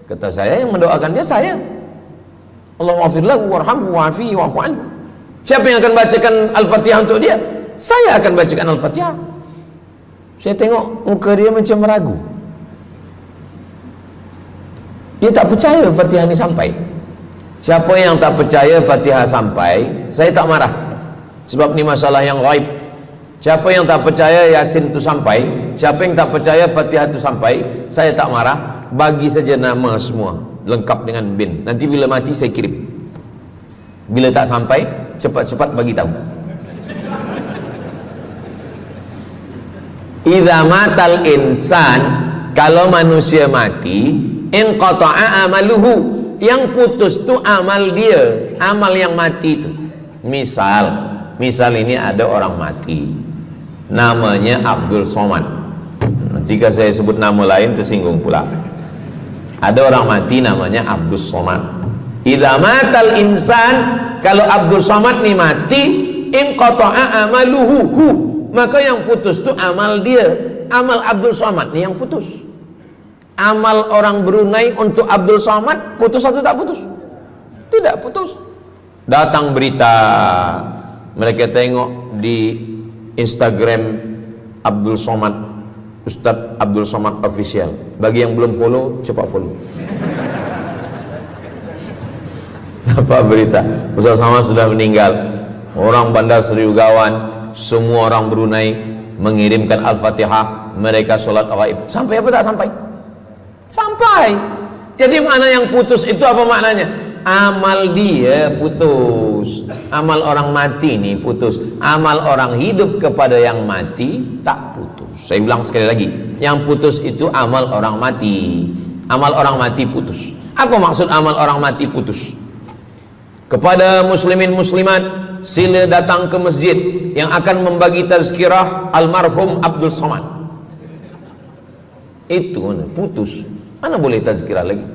Kata saya, yang mendoakan dia saya. Allahumma ighfir lahu warhamhu wa'afihi wa'fu anhu. Siapa yang akan bacakan Al-Fatihah untuk dia? Saya akan bacakan Al-Fatihah. Saya tengok muka dia macam ragu. Dia tak percaya Fatihah ini sampai. Siapa yang tak percaya Fatihah sampai, saya tak marah, sebab ni masalah yang ghaib. Siapa yang tak percaya Yasin itu sampai, siapa yang tak percaya Fatihah itu sampai, saya tak marah. Bagi saja nama semua lengkap dengan bin. Nanti bila mati saya kirim. Bila tak sampai, cepat-cepat bagi tahu. Idza matal insan, kalau manusia mati, inqata'a amaluhu, yang putus tu amal dia, amal yang mati itu. Misal ini ada orang mati, namanya Abdul Somad. Ketika saya sebut nama lain tersinggung pula. Ada orang mati namanya Abdul Somad. Idza matal insan, kalau Abdul Somad ni mati, inqata'a amaluhu, maka yang putus tu amal dia. Amal Abdul Somad ni yang putus. Amal orang Brunei untuk Abdul Somad putus atau tak putus? Tidak putus. Datang berita, mereka tengok di Instagram Abdul Somad, Ustadz Abdul Somad Official. Bagi yang belum follow, cepat follow. Dapat berita Ustadz Somad sudah meninggal. Orang Bandar Seri Begawan, semua orang Brunei mengirimkan Al-Fatihah, mereka sholat ghaib. Sampai apa tak sampai? Sampai. Jadi mana yang putus itu apa maknanya? Amal dia putus, amal orang mati ini putus. Amal orang hidup kepada yang mati tak putus. Saya bilang sekali lagi, yang putus itu amal orang mati. Amal orang mati putus. Apa maksud amal orang mati putus? Kepada muslimin muslimat, sila datang ke masjid yang akan membagi tazkirah almarhum Abdul Somad. Itu mana putus, mana boleh tazkirah lagi.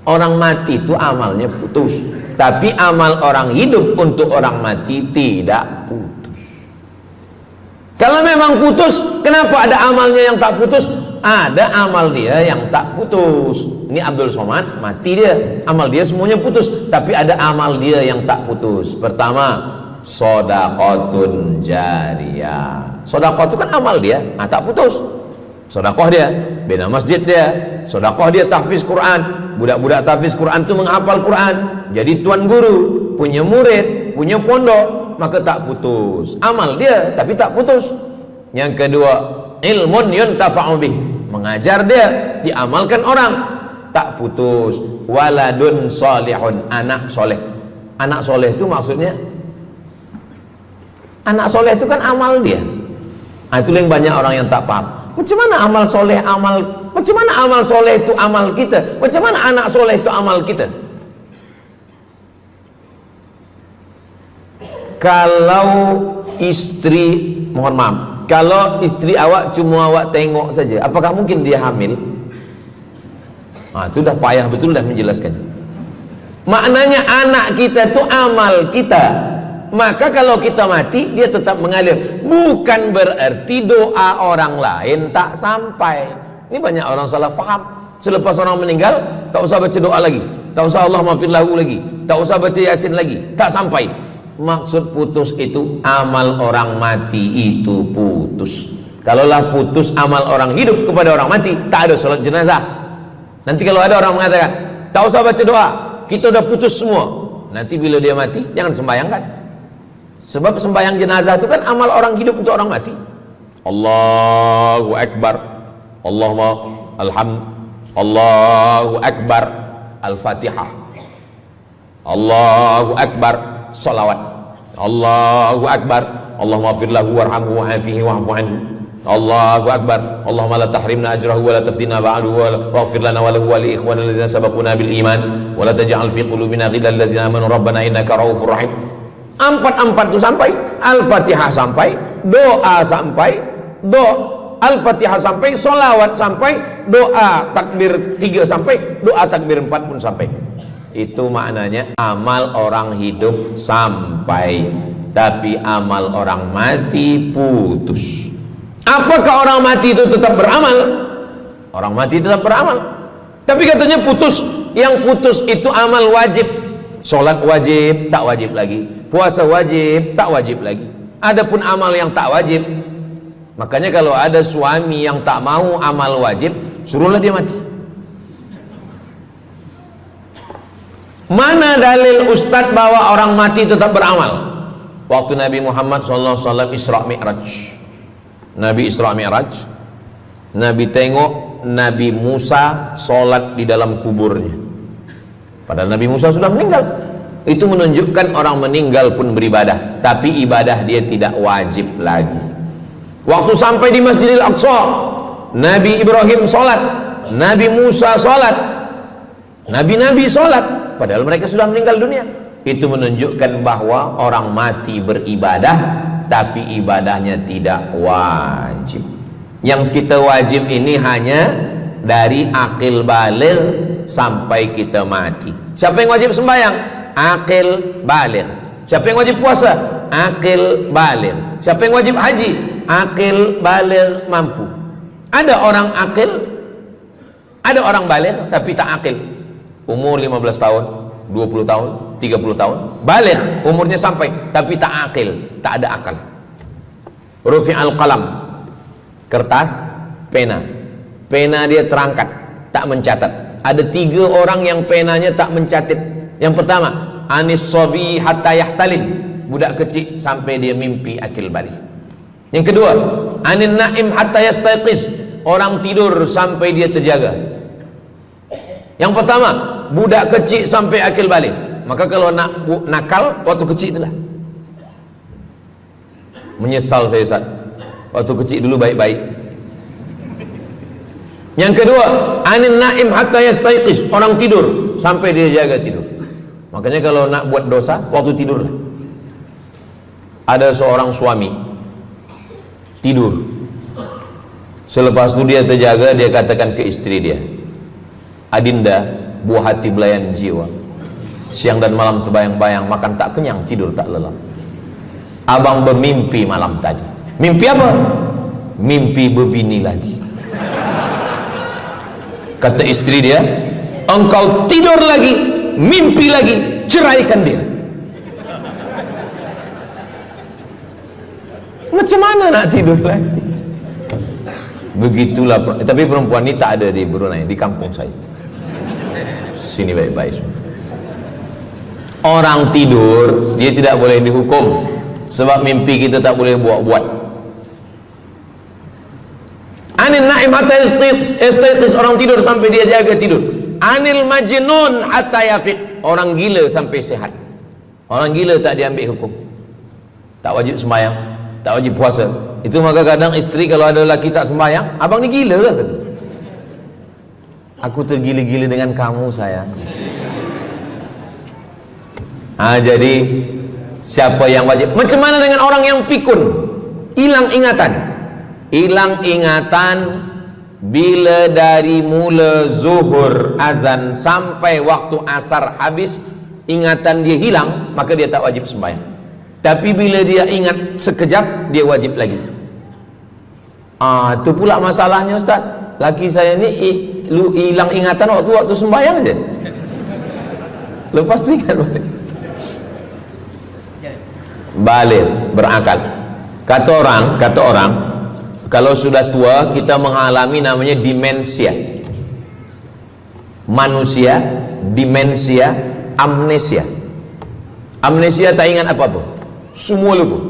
Orang mati itu amalnya putus, tapi amal orang hidup untuk orang mati tidak putus. Kalau memang putus, kenapa ada amalnya yang tak putus? Ada amal dia yang tak putus. Ini Abdul Somad mati dia, amal dia semuanya putus, tapi ada amal dia yang tak putus. Pertama, shadaqatun jariyah. Sedekah itu kan amal dia, tak putus. Sedekah dia bina masjid dia, sedekah dia tahfiz Quran. Budak-budak tahfiz Quran itu menghafal Quran, jadi tuan guru, punya murid, punya pondok, maka tak putus. Amal dia tapi tak putus. Yang kedua, ilmun yuntafa'u bih, mengajar dia, diamalkan orang, tak putus. Waladun solihun, anak soleh. Anak soleh itu maksudnya, anak soleh itu kan amal dia. Itu yang banyak orang yang tak paham. Macam mana amal soleh, macam mana amal soleh itu amal kita? Macam mana anak soleh itu amal kita? Kalau istri, mohon maaf, kalau istri awak cuma awak tengok saja, apakah mungkin dia hamil? Itu dah payah betul dah menjelaskan. Maknanya anak kita itu amal kita. Maka kalau kita mati, dia tetap mengalir. Bukan berarti doa orang lain tak sampai. Ini banyak orang salah faham. Selepas orang meninggal, tak usah baca doa lagi, tak usah Allah maafir lahu lagi, tak usah baca Yasin lagi, tak sampai. Maksud putus itu amal orang mati itu putus. Kalaulah putus amal orang hidup kepada orang mati, tak ada salat jenazah. Nanti kalau ada orang mengatakan tak usah baca doa, kita udah putus semua, nanti bila dia mati jangan sembahyangkan. Sebab sembahyang jenazah itu kan amal orang hidup untuk orang mati. Allahu Akbar, Allahu Akbar, Al-Fatihah, Allahu Akbar, salawat, Allahu Akbar, Allahumma fir lahu warhamhu wa'afihi wa'fu anhu, Allahu Akbar, Allahumma la tahrimna ajrahu wa la taftina ba'dahu wa waghfir lana wa lahu wa li ikhwanina alladhina sabaquna bil iman wa la taj'al fi qulubina ghillan lil ladzina amanu rabbana innaka ra'ufur rahim. Empat itu sampai, Al-Fatihah sampai, doa sampai, Al-Fatihah sampai, solawat sampai, doa takbir 3 sampai, doa takbir 4 pun sampai. Itu maknanya amal orang hidup sampai, tapi amal orang mati putus. Apakah orang mati itu tetap beramal? Orang mati tetap beramal, tapi katanya putus. Yang putus itu amal wajib. Sholat wajib, tak wajib lagi. Puasa wajib, tak wajib lagi. Adapun amal yang tak wajib, makanya kalau ada suami yang tak mau amal wajib, suruhlah dia mati. Mana dalil ustadz bahwa orang mati tetap beramal? Waktu Nabi Muhammad SAW Isra Mi'raj, Nabi Isra Mi'raj, Nabi tengok Nabi Musa sholat di dalam kuburnya. Padahal Nabi Musa sudah meninggal. Itu menunjukkan orang meninggal pun beribadah, tapi ibadah dia tidak wajib lagi. Waktu sampai di Masjidil Aqsa, Nabi Ibrahim sholat, Nabi Musa sholat, Nabi-Nabi sholat, padahal mereka sudah meninggal dunia. Itu menunjukkan bahwa orang mati beribadah, tapi ibadahnya tidak wajib. Yang kita wajib ini hanya dari akil baligh sampai kita mati. Siapa yang wajib sembahyang? Akil baligh. Siapa yang wajib puasa? Akil baligh. Siapa yang wajib haji? Akil baligh mampu. Ada orang akil, ada orang baligh tapi tak akil. Umur 15 tahun, 20 tahun, 30 tahun, baligh umurnya sampai tapi tak akil, tak ada akal. Rufi'al qalam, kertas, pena dia terangkat, tak mencatat. Ada 3 orang yang penanya tak mencatat. Yang pertama, anis sobi hatta yahtalim, budak kecil sampai dia mimpi akil balik. Yang kedua, anin naim hatta yastayqiz, orang tidur sampai dia terjaga. Yang pertama, budak kecil sampai akil balik. Maka kalau nak nakal waktu kecil itulah. Menyesal saya Ustaz, waktu kecil dulu baik-baik. Yang kedua, anin naim hatta yastayqiz, orang tidur sampai dia jaga tidur. Makanya kalau nak buat dosa waktu tidurlah. Ada seorang suami tidur, selepas itu dia terjaga, dia katakan ke istri dia, Adinda, buah hati belayan jiwa, siang dan malam terbayang-bayang, makan tak kenyang, tidur tak lelap. Abang bermimpi malam tadi. Mimpi apa? Mimpi berbini lagi. Kata istri dia, engkau tidur lagi, mimpi lagi, ceraikan dia. Macam mana nak tidur lagi? Begitulah. Tapi perempuan ini tak ada di Brunei, di kampung saya. Sini baik-baik. Orang tidur dia tidak boleh dihukum, sebab mimpi kita tak boleh buat-buat. Anin naim hatta yastayqis, orang tidur sampai dia jaga tidur. Anil majnun hatta yafiq, orang gila sampai sehat. Orang gila tak diambil hukum, tak wajib sembahyang, tak wajib puasa. Itu maka kadang isteri kalau ada lelaki tak sembahyang, abang ni gila ke? Kata, aku tergila-gila dengan kamu sayang. Jadi siapa yang wajib? Macam mana dengan orang yang pikun, hilang ingatan? Hilang ingatan bila dari mula zuhur azan sampai waktu asar habis, ingatan dia hilang, maka dia tak wajib sembahyang. Tapi bila dia ingat sekejap, dia wajib lagi. Itu pula masalahnya Ustaz. Laki saya ni hilang ingatan waktu sembahyang saja. Lepas tu ingat balik berakal. Kata orang kalau sudah tua kita mengalami namanya demensia. Manusia demensia, amnesia. Amnesia tak ingat apa-apa, semua lupa.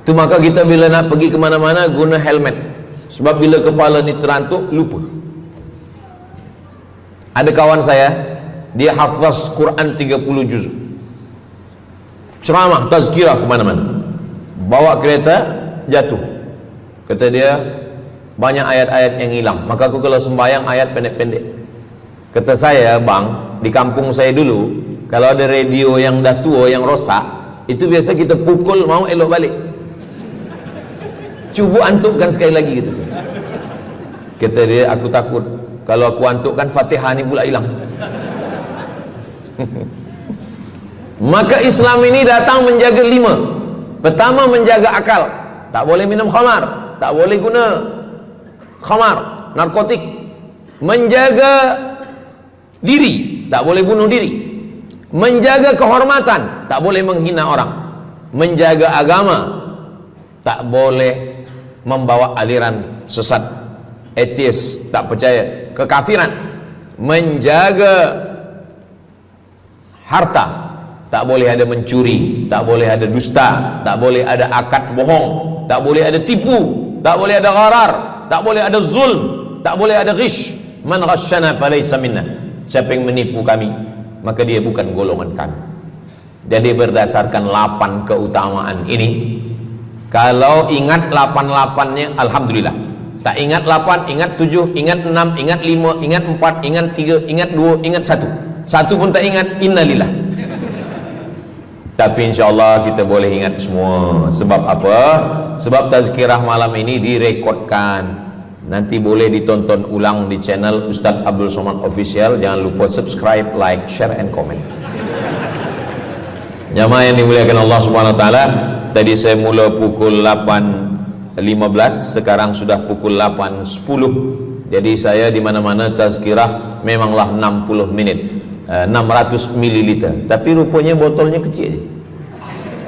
Itu maka kita bila nak pergi ke mana-mana guna helmet, sebab bila kepala ni terantuk lupa. Ada kawan saya, dia hafaz Quran 30 juz, ceramah tazkirah ke mana-mana, bawa kereta jatuh. Kata dia banyak ayat-ayat yang hilang, maka aku kalau sembahyang ayat pendek-pendek. Kata saya, bang, di kampung saya dulu kalau ada radio yang dah tua yang rosak, itu biasa kita pukul mau elok balik. Cuba antukkan sekali lagi, kata saya. Kata dia, aku takut kalau aku antukkan Fatihah ni pula hilang. Maka Islam ini datang menjaga 5. Pertama, menjaga akal. Tak boleh minum khamar, tak boleh guna khamar, narkotik. Menjaga diri, tak boleh bunuh diri. Menjaga kehormatan, tak boleh menghina orang. Menjaga agama, tak boleh membawa aliran sesat, ateis, tak percaya, kekafiran. Menjaga harta, tak boleh ada mencuri, tak boleh ada dusta, tak boleh ada akad bohong, tak boleh ada tipu, tak boleh ada gharar, tak boleh ada zulm, tak boleh ada ghish. Man ghasyana falaysa minna, siapa yang menipu kami maka dia bukan golongan kami. Jadi berdasarkan 8 keutamaan ini, kalau ingat 8-8-nya alhamdulillah. Tak ingat 8, ingat 7, ingat 6, ingat 5, ingat 4, ingat 3, ingat 2, ingat 1. Satu pun tak ingat, innalillah. Tapi insyaAllah kita boleh ingat semua. Sebab apa? Sebab tazkirah malam ini direkodkan, nanti boleh ditonton ulang di channel Ustaz Abdul Somad Official. Jangan lupa subscribe, like, share, and comment. Jamaah yang dimuliakan Allah Subhanahu Wa Taala, tadi saya mula pukul 8.15, sekarang sudah pukul 8.10. Jadi saya di mana-mana tazkirah memanglah 60 menit. 600 ml, tapi rupanya botolnya kecil.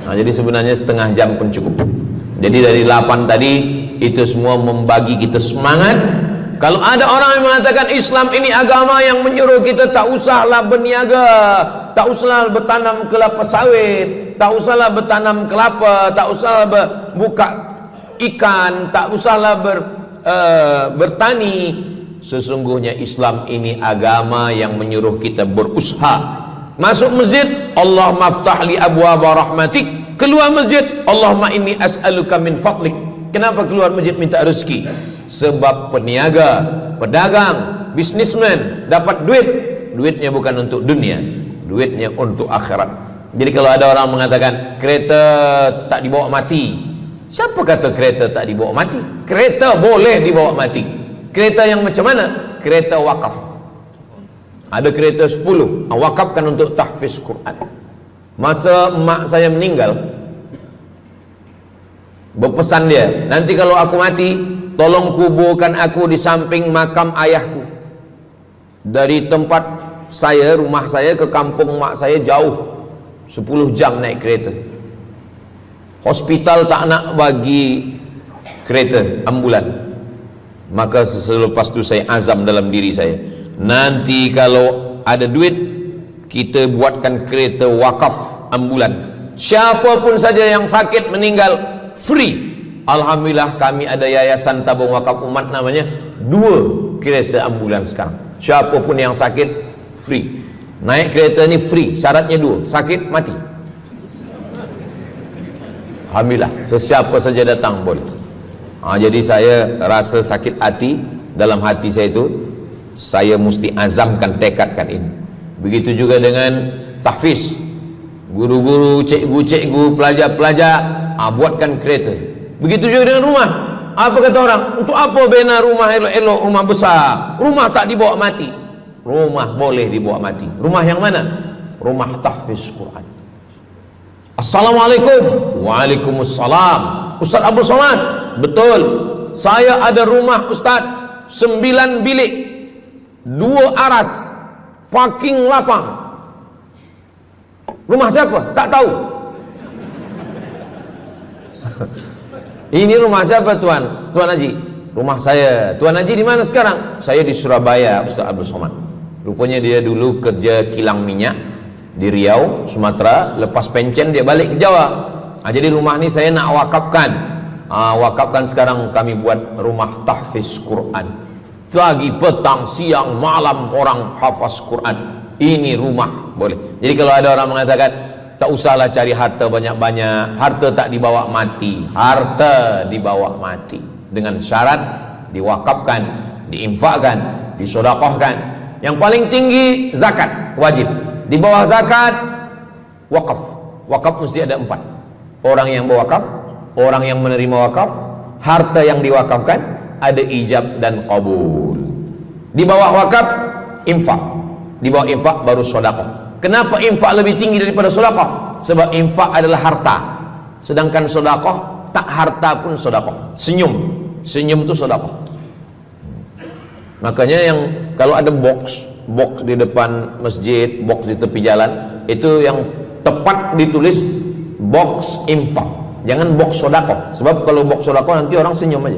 Jadi sebenarnya setengah jam pun cukup. Jadi dari 8 tadi itu semua membagi kita semangat. Kalau ada orang yang mengatakan Islam ini agama yang menyuruh kita tak usahlah berniaga, tak usahlah bertanam kelapa sawit, tak usahlah bertanam kelapa, tak usahlah buka ikan, tak usahlah bertani. Sesungguhnya Islam ini agama yang menyuruh kita berusaha. Masuk masjid, Allahumma aftah li abwaaba rahmatik. Keluar masjid, Allahumma inni as'aluka min fadlik. Kenapa keluar masjid minta rezeki? Sebab peniaga, pedagang, bisnismen dapat duit, duitnya bukan untuk dunia, duitnya untuk akhirat. Jadi kalau ada orang mengatakan kereta tak dibawa mati, siapa kata kereta tak dibawa mati? Kereta boleh dibawa mati. Kereta yang macam mana? Kereta wakaf. Ada kereta 10, wakafkan untuk tahfiz Quran. Masa mak saya meninggal, berpesan dia, nanti kalau aku mati, tolong kuburkan aku di samping makam ayahku. Dari tempat saya, rumah saya ke kampung mak saya jauh, 10 jam naik kereta. Hospital tak nak bagi kereta ambulan. Maka selepas itu saya azam dalam diri saya, nanti kalau ada duit kita buatkan kereta wakaf ambulan. Siapapun saja yang sakit meninggal free, Alhamdulillah kami ada yayasan tabung wakaf umat namanya, 2 kereta ambulans sekarang. Siapapun yang sakit free. Naik kereta ni free, syaratnya 2, sakit mati. Alhamdulillah, sesiapa saja datang boleh. Jadi saya rasa sakit hati, dalam hati saya itu saya mesti azamkan, tekadkan ini. Begitu juga dengan tahfiz, guru-guru, cikgu-cikgu, pelajar-pelajar, buatkan kereta. Begitu juga dengan rumah. Apa kata orang? Untuk apa bina rumah elok-elok, rumah besar? Rumah tak dibawa mati. Rumah boleh dibawa mati. Rumah yang mana? Rumah tahfiz Quran. Assalamualaikum. Waalaikumsalam. Ustaz Abdul Somad, betul, saya ada rumah Ustaz, 9 bilik, 2 aras, parking lapang. Rumah siapa? Tak tahu. Ini rumah siapa Tuan? Tuan Haji. Rumah saya. Tuan Haji di mana sekarang? Saya di Surabaya, Ustaz Abdul Somad. Rupanya dia dulu kerja kilang minyak di Riau, Sumatera. Lepas pencen dia balik ke Jawa. Jadi rumah ni saya nak wakafkan. Wakafkan sekarang, kami buat rumah tahfiz Quran. Pagi, petang, siang, malam orang hafaz Quran. Ini rumah boleh. Jadi kalau ada orang mengatakan tak usahlah cari harta banyak-banyak, harta tak dibawa mati. Harta dibawa mati dengan syarat diwakafkan, diinfakkan, disedekahkan. Yang paling tinggi zakat wajib. Di bawah zakat wakaf. Wakaf mesti ada 4. Orang yang berwakaf, orang yang menerima wakaf, harta yang diwakafkan, ada ijab dan qabul. Di bawah wakaf infak. Di bawah infak baru sedekah. Kenapa infak lebih tinggi daripada sedekah? Sebab infak adalah harta, sedangkan sedekah tak harta pun sedekah. Senyum itu sedekah. Makanya yang kalau ada box di depan masjid, box di tepi jalan, itu yang tepat ditulis box infak, jangan box sedekah. Sebab kalau box sedekah nanti orang senyum aja.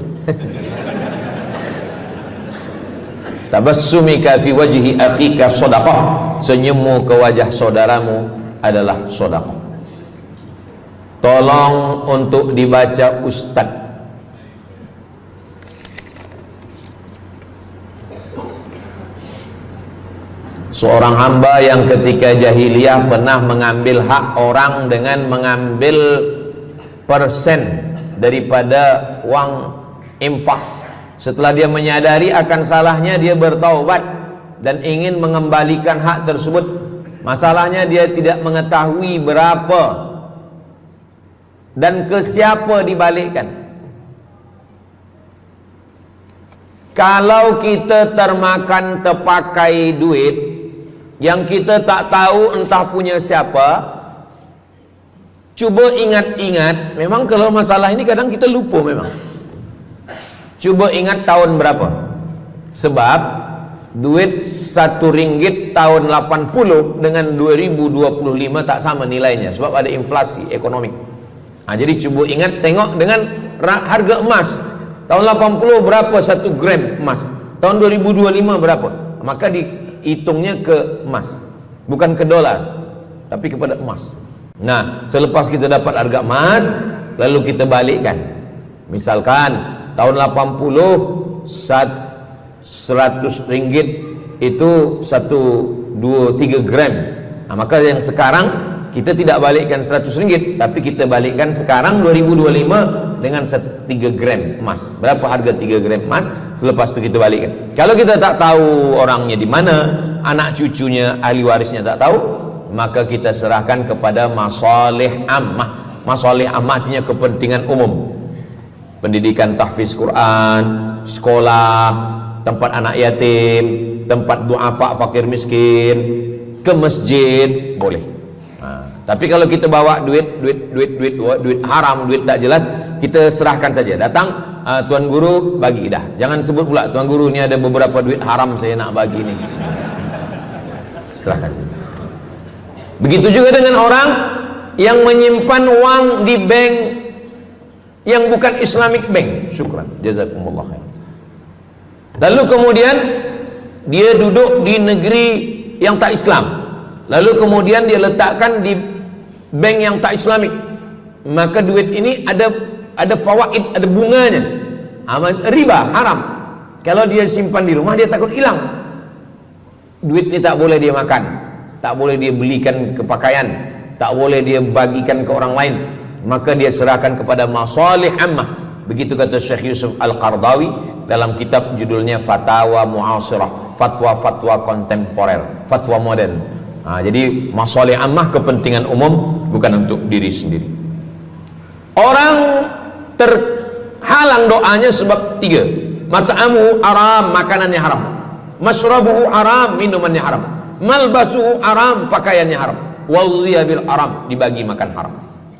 Tabassumika fi wajhi akhika sedekah, senyummu ke wajah saudaramu adalah sedekah. Tolong untuk dibaca Ustaz. Seorang hamba yang ketika jahiliyah pernah mengambil hak orang dengan mengambil persen daripada uang infak. Setelah dia menyadari akan salahnya, dia bertaubat dan ingin mengembalikan hak tersebut. Masalahnya dia tidak mengetahui berapa dan ke siapa dibalikkan. Kalau kita termakan terpakai duit yang kita tak tahu entah punya siapa, cuba ingat-ingat. Memang kalau masalah ini kadang kita lupa memang. Coba ingat tahun berapa. Sebab duit RM1 tahun 80 dengan 2025 tak sama nilainya, sebab ada inflasi ekonomi. Jadi coba ingat, tengok dengan harga emas. Tahun 80 berapa 1 gram emas? Tahun 2025 berapa? Maka dihitungnya ke emas, bukan ke dolar, tapi kepada emas. Nah, selepas kita dapat harga emas, lalu kita balikkan. Misalkan tahun 80 RM100 itu 1, 2, 3 gram. Maka yang sekarang kita tidak balikkan RM100, tapi kita balikkan sekarang 2025 dengan 3 gram emas. Berapa harga 3 gram emas? Lepas itu kita balikkan. Kalau kita tak tahu orangnya di mana, anak cucunya, ahli warisnya tak tahu, maka kita serahkan kepada masalih ammah. Masalih ammah artinya kepentingan umum. Pendidikan tahfiz Quran, sekolah, tempat anak yatim, tempat duafa fakir miskin, ke masjid boleh. Tapi kalau kita bawa duit haram, duit tak jelas, kita serahkan saja. Datang, tuan guru bagi dah. Jangan sebut pula, tuan guru ni ada beberapa duit haram saya nak bagi ni. Serahkan saja. Begitu juga dengan orang yang menyimpan uang di bank yang bukan Islamic bank. Syukran, jazakumullah khair. Lalu kemudian dia duduk di negeri yang tak Islam, lalu kemudian dia letakkan di bank yang tak Islamik. Maka duit ini ada ada fawaid, ada bunganya. Riba haram. Kalau dia simpan di rumah dia takut hilang. Duit ini tak boleh dia makan, tak boleh dia belikan ke pakaian, tak boleh dia bagikan ke orang lain, maka dia serahkan kepada masalih ammah. Begitu kata Syekh Yusuf Al-Qardawi dalam kitab judulnya Fatawa Mu'asirah, fatwa-fatwa kontemporer, fatwa modern. Jadi masalih ammah, kepentingan umum, bukan untuk diri sendiri. Orang terhalang doanya sebab 3. Mat'amu haram, makanannya haram. Masyrabuhu haram, minumannya haram. Malbasuhu haram, pakaiannya haram. Wadhiya bil haram, dibagi makan haram.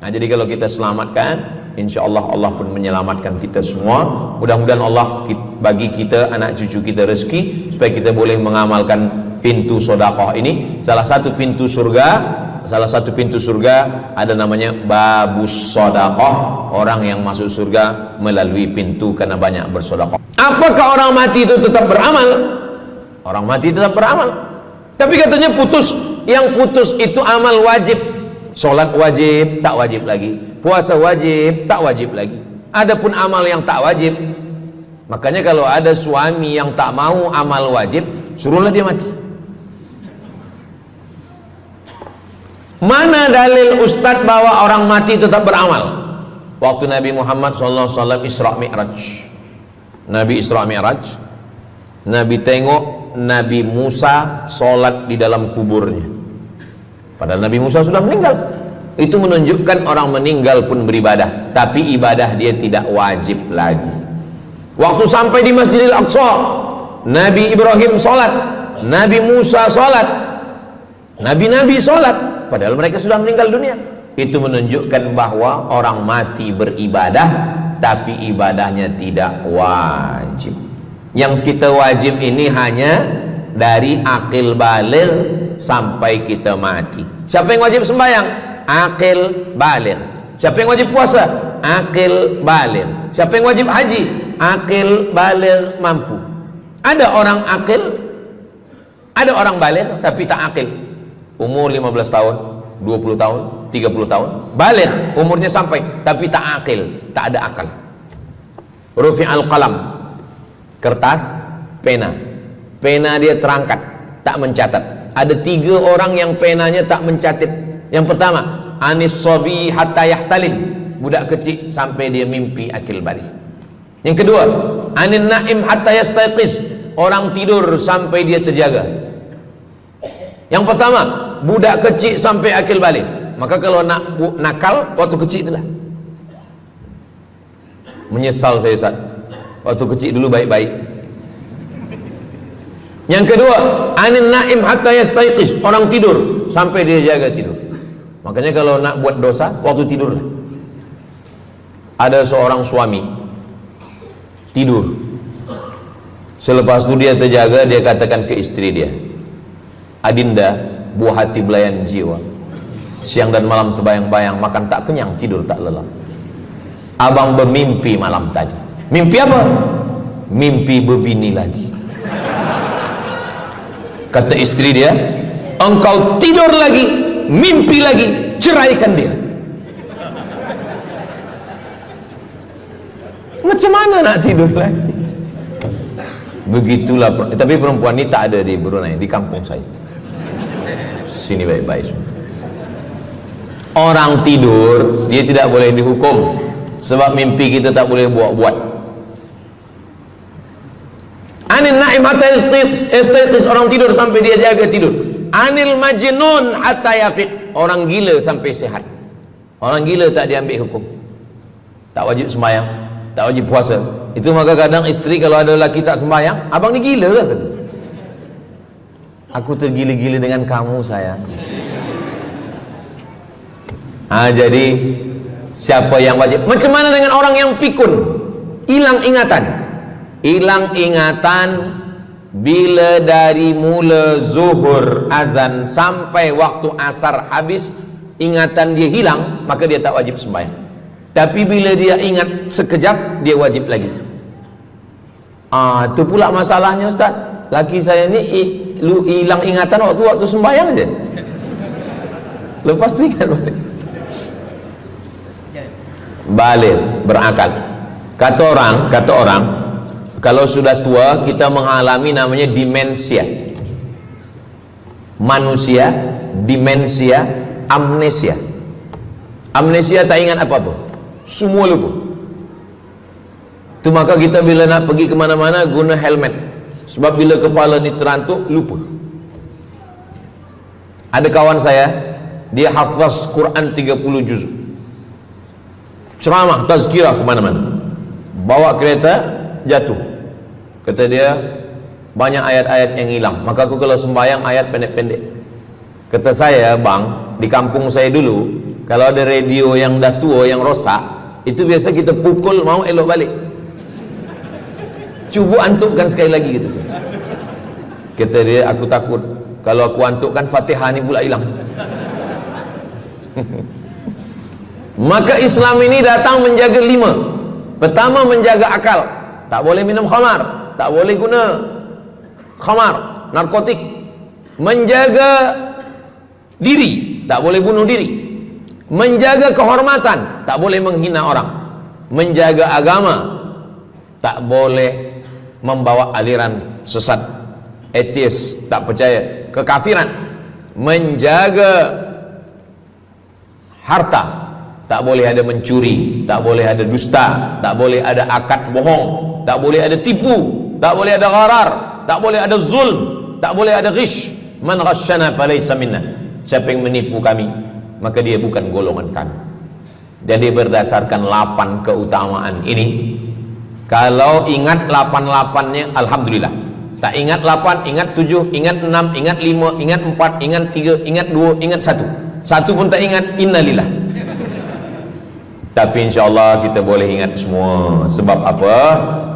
Jadi kalau kita selamatkan, insya Allah Allah pun menyelamatkan kita semua. Mudah-mudahan Allah bagi kita, anak cucu kita rezeki, supaya kita boleh mengamalkan pintu sedekah ini. Salah satu pintu surga ada namanya babus sedekah. Orang yang masuk surga melalui pintu karena banyak bersedekah. Apakah orang mati itu tetap beramal? Orang mati tetap beramal, tapi katanya putus. Yang putus itu amal wajib. Sholat wajib, tak wajib lagi. Puasa wajib, tak wajib lagi. Adapun amal yang tak wajib, makanya kalau ada suami yang tak mau amal wajib, suruhlah dia mati. Mana dalil Ustadz bahwa orang mati tetap beramal? Waktu Nabi Muhammad SAW Isra Mi'raj, Nabi Isra Mi'raj, Nabi tengok Nabi Musa sholat di dalam kuburnya, padahal Nabi Musa sudah meninggal. Itu menunjukkan orang meninggal pun beribadah, tapi ibadah dia tidak wajib lagi. Waktu sampai di Masjidil Aqsa, Nabi Ibrahim sholat, Nabi Musa sholat, Nabi-Nabi sholat, padahal mereka sudah meninggal dunia. Itu menunjukkan bahwa orang mati beribadah, tapi ibadahnya tidak wajib. Yang kita wajib ini hanya dari akil baligh sampai kita mati. Siapa yang wajib sembahyang? Akil baligh. Siapa yang wajib puasa? Akil baligh. Siapa yang wajib haji? Akil baligh mampu. Ada orang akil, ada orang baligh tapi tak akil. Umur 15 tahun, 20 tahun, 30 tahun, baligh, umurnya sampai, tapi tak akil, tak ada akal. Rufi'al qalam, kertas, pena dia terangkat, tak mencatat. Ada 3 orang yang penanya tak mencatat. Yang pertama, anis sobi hatta yahtalim, budak kecil sampai dia mimpi akil balik. Yang kedua, anin naim hatta yastayqiz, orang tidur sampai dia terjaga. Yang pertama, budak kecil sampai akil balik. Maka kalau nak nakal waktu kecil itulah. Menyesal saya Ustaz, waktu kecil dulu baik-baik. Yang kedua, anin naim hatta yastayqiz, orang tidur sampai dia jaga tidur. Makanya kalau nak buat dosa waktu tidurlah. Ada seorang suami tidur, selepas itu dia terjaga, dia katakan ke istri dia, Adinda, buah hati belayan jiwa, siang dan malam terbayang-bayang, makan tak kenyang, tidur tak lelap. Abang bermimpi malam tadi. Mimpi apa? Mimpi berbini lagi. Kata istri dia, engkau tidur lagi, mimpi lagi, ceraikan dia. Macam mana nak tidur lagi? Begitulah. Tapi perempuan ini tak ada di Brunei, di kampung saya. Sini baik-baik. Orang tidur dia tidak boleh dihukum, sebab mimpi kita tak boleh buat-buat. Anil naim hatta yastayqiz, orang tidur sampai dia jaga tidur. Anil majnun hatta yafiq, orang gila sampai sehat. Orang gila tak diambil hukum, tak wajib sembahyang, tak wajib puasa. Itu maka kadang isteri kalau ada lelaki tak sembahyang, abang ni gila ke? Kata, aku tergila-gila dengan kamu sayang. Jadi siapa yang wajib? Macam mana dengan orang yang pikun, hilang ingatan? Hilang ingatan bila dari mula zuhur azan sampai waktu asar habis, ingatan dia hilang, maka dia tak wajib sembahyang. Tapi bila dia ingat sekejap, dia wajib lagi. Itu pula masalahnya Ustaz. Laki saya ni hilang ingatan waktu sembahyang je, lepas tu ingat balik. baligh, berakal. Kata orang kalau sudah tua kita mengalami namanya demensia. Manusia demensia, amnesia. Amnesia tak ingat apa-apa, semua lupa. Itu maka kita bila nak pergi kemana-mana guna helmet, sebab bila kepala ni terantuk lupa. Ada kawan saya, dia hafaz Quran 30 juz, ceramah tazkirah kemana-mana, bawa kereta jatuh. Kata dia banyak ayat-ayat yang hilang, maka aku kalau sembahyang ayat pendek-pendek. Kata saya, bang, di kampung saya dulu kalau ada radio yang dah tua yang rosak, itu biasa kita pukul mau elok balik. Cuba antukkan sekali lagi, kata saya. Kata dia, aku takut kalau aku antukkan Fatihah ni pula hilang. Maka Islam ini datang menjaga 5. Pertama, menjaga akal. Tak boleh minum khamar, tak boleh guna khamar, narkotik. Menjaga diri, tak boleh bunuh diri. Menjaga kehormatan, tak boleh menghina orang. Menjaga agama, tak boleh membawa aliran sesat, ateis, tak percaya, kekafiran. Menjaga harta, tak boleh ada mencuri, tak boleh ada dusta, tak boleh ada akad bohong, tak boleh ada tipu, tak boleh ada gharar, tak boleh ada zulm, tak boleh ada ghish. Man ghasyana falaysa minna. Siapa yang menipu kami, maka dia bukan golongan kami. Jadi berdasarkan 8 keutamaan ini, kalau ingat 8-8-nya alhamdulillah. Tak ingat 8, ingat 7, ingat 6, ingat 5, ingat 4, ingat 3, ingat 2, ingat 1. Satu pun tak ingat, innalillah. Tapi insyaAllah kita boleh ingat semua. Sebab apa?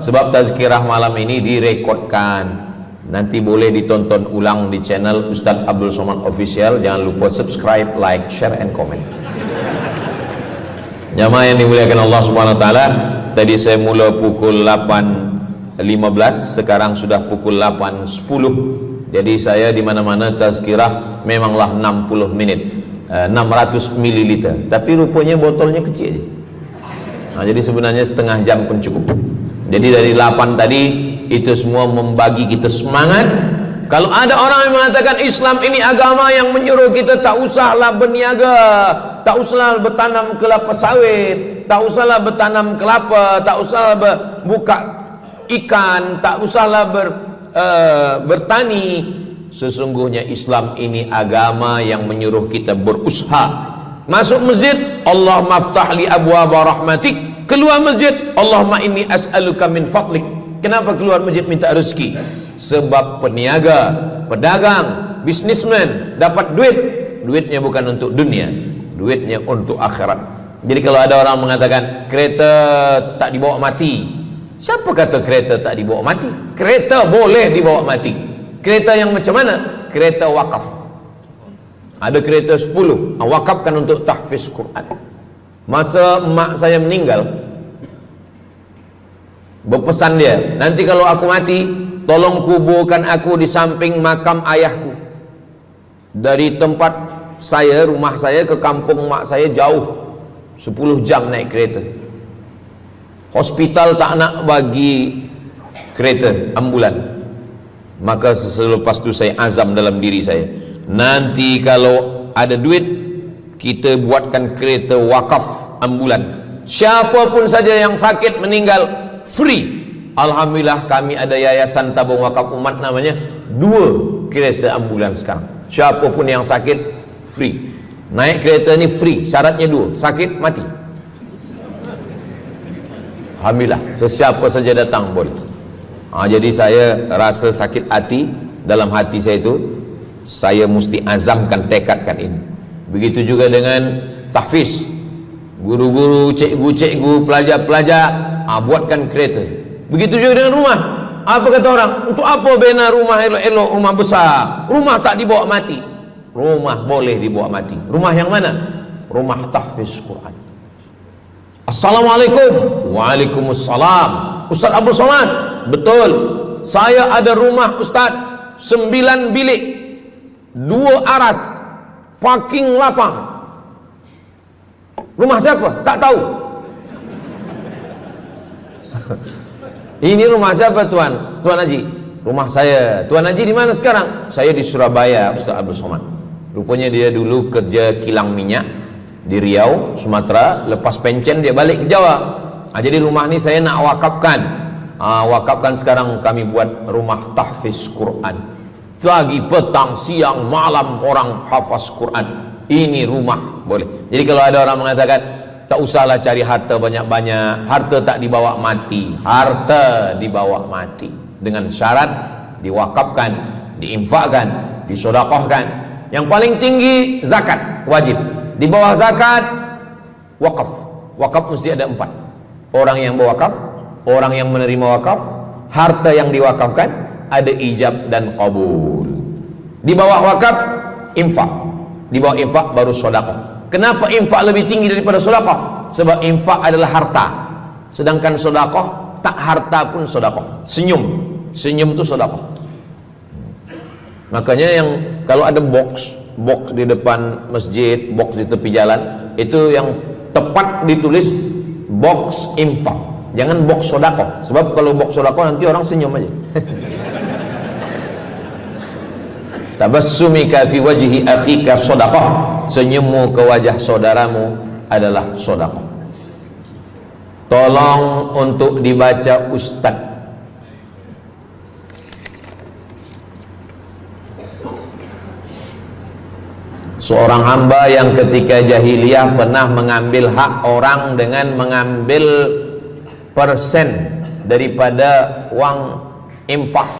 Sebab tazkirah malam ini direkodkan. Nanti boleh ditonton ulang di channel Ustaz Abdul Somad Official. Jangan lupa subscribe, like, share and comment. Jamaah yang dimuliakan Allah Subhanahu Wa Taala, tadi saya mula pukul 8.15, sekarang sudah pukul 8.10. Jadi saya di mana-mana tazkirah memanglah 60 menit, 600 ml. Tapi rupanya botolnya kecil. Nah, jadi sebenarnya setengah jam pun cukup. Jadi dari 8 tadi itu semua membagi kita semangat. Kalau ada orang yang mengatakan Islam ini agama yang menyuruh kita tak usahlah berniaga, tak usahlah bertanam kelapa sawit, tak usahlah bertanam kelapa, tak usahlah buka ikan, tak usahlah bertani. Sesungguhnya Islam ini agama yang menyuruh kita berusaha. Masuk masjid, Allah maftah li abwaba rahmatik. Keluar masjid, Allahumma inni as'aluka min fadlik. Kenapa keluar masjid minta rezeki? Sebab peniaga, pedagang, bisnismen dapat duit, duitnya bukan untuk dunia, duitnya untuk akhirat. Jadi kalau ada orang mengatakan kereta tak dibawa mati, siapa kata kereta tak dibawa mati? Kereta boleh dibawa mati. Kereta yang macam mana? Kereta wakaf. Ada kereta 10 wakafkan untuk tahfiz Quran. Masa emak saya meninggal, berpesan dia, nanti kalau aku mati, tolong kuburkan aku di samping makam ayahku. Dari tempat saya, rumah saya ke kampung mak saya jauh, 10 jam naik kereta. Hospital tak nak bagi kereta ambulan. Maka selepas itu saya azam dalam diri saya, nanti kalau ada duit, kita buatkan kereta wakaf ambulan. Siapapun saja yang sakit meninggal, free. Alhamdulillah kami ada yayasan tabung wakaf umat namanya, 2 kereta ambulan sekarang. Siapapun yang sakit free. Naik kereta ni free, syaratnya 2, sakit mati. Alhamdulillah, sesiapa saja datang boleh. Jadi saya rasa sakit hati dalam hati saya itu, saya mesti azamkan, tekadkan ini. Begitu juga dengan tahfiz, guru-guru, cikgu-cikgu, pelajar-pelajar, buatkan kereta. Begitu juga dengan rumah. Apa kata orang? Untuk apa bina rumah elok-elok, rumah besar? Rumah tak dibawa mati. Rumah boleh dibawa mati. Rumah yang mana? Rumah tahfiz Quran. Assalamualaikum. Waalaikumsalam. Ustaz Abdul Somad, betul, saya ada rumah Ustaz, 9 bilik, 2 aras, parking lapang. Rumah siapa? Tak tahu. Ini rumah siapa Tuan? Tuan Haji. Rumah saya. Tuan Haji di mana sekarang? Saya di Surabaya, Ustaz Abdul Somad. Rupanya dia dulu kerja kilang minyak di Riau, Sumatera. Lepas pencen dia balik ke Jawa. Jadi rumah ini saya nak wakafkan. Wakafkan sekarang kami buat rumah tahfiz Quran. Pagi, petang, siang, malam orang hafaz Quran. Ini rumah boleh. Jadi kalau ada orang mengatakan tak usahlah cari harta banyak-banyak, harta tak dibawa mati. Harta dibawa mati dengan syarat diwakafkan, diinfakkan, disedekahkan. Yang paling tinggi zakat wajib. Di bawah zakat wakaf. Wakaf mesti ada 4. Orang yang berwakaf, orang yang menerima wakaf, harta yang diwakafkan, ada ijab dan qabul. Di bawah wakaf infak. Di bawah infak baru sedekah. Kenapa infak lebih tinggi daripada sedekah? Sebab infak adalah harta, sedangkan sedekah tak harta pun sedekah. Senyum itu sedekah. Makanya yang kalau ada box di depan masjid, box di tepi jalan, itu yang tepat ditulis box infak, jangan box sedekah. Sebab kalau box sedekah nanti orang senyum aja. Tabassumika fi wajhi akhika sedekah. Senyummu ke wajah saudaramu adalah sedekah. Tolong untuk dibaca Ustaz. Seorang hamba yang ketika jahiliyah pernah mengambil hak orang dengan mengambil persen daripada uang infak.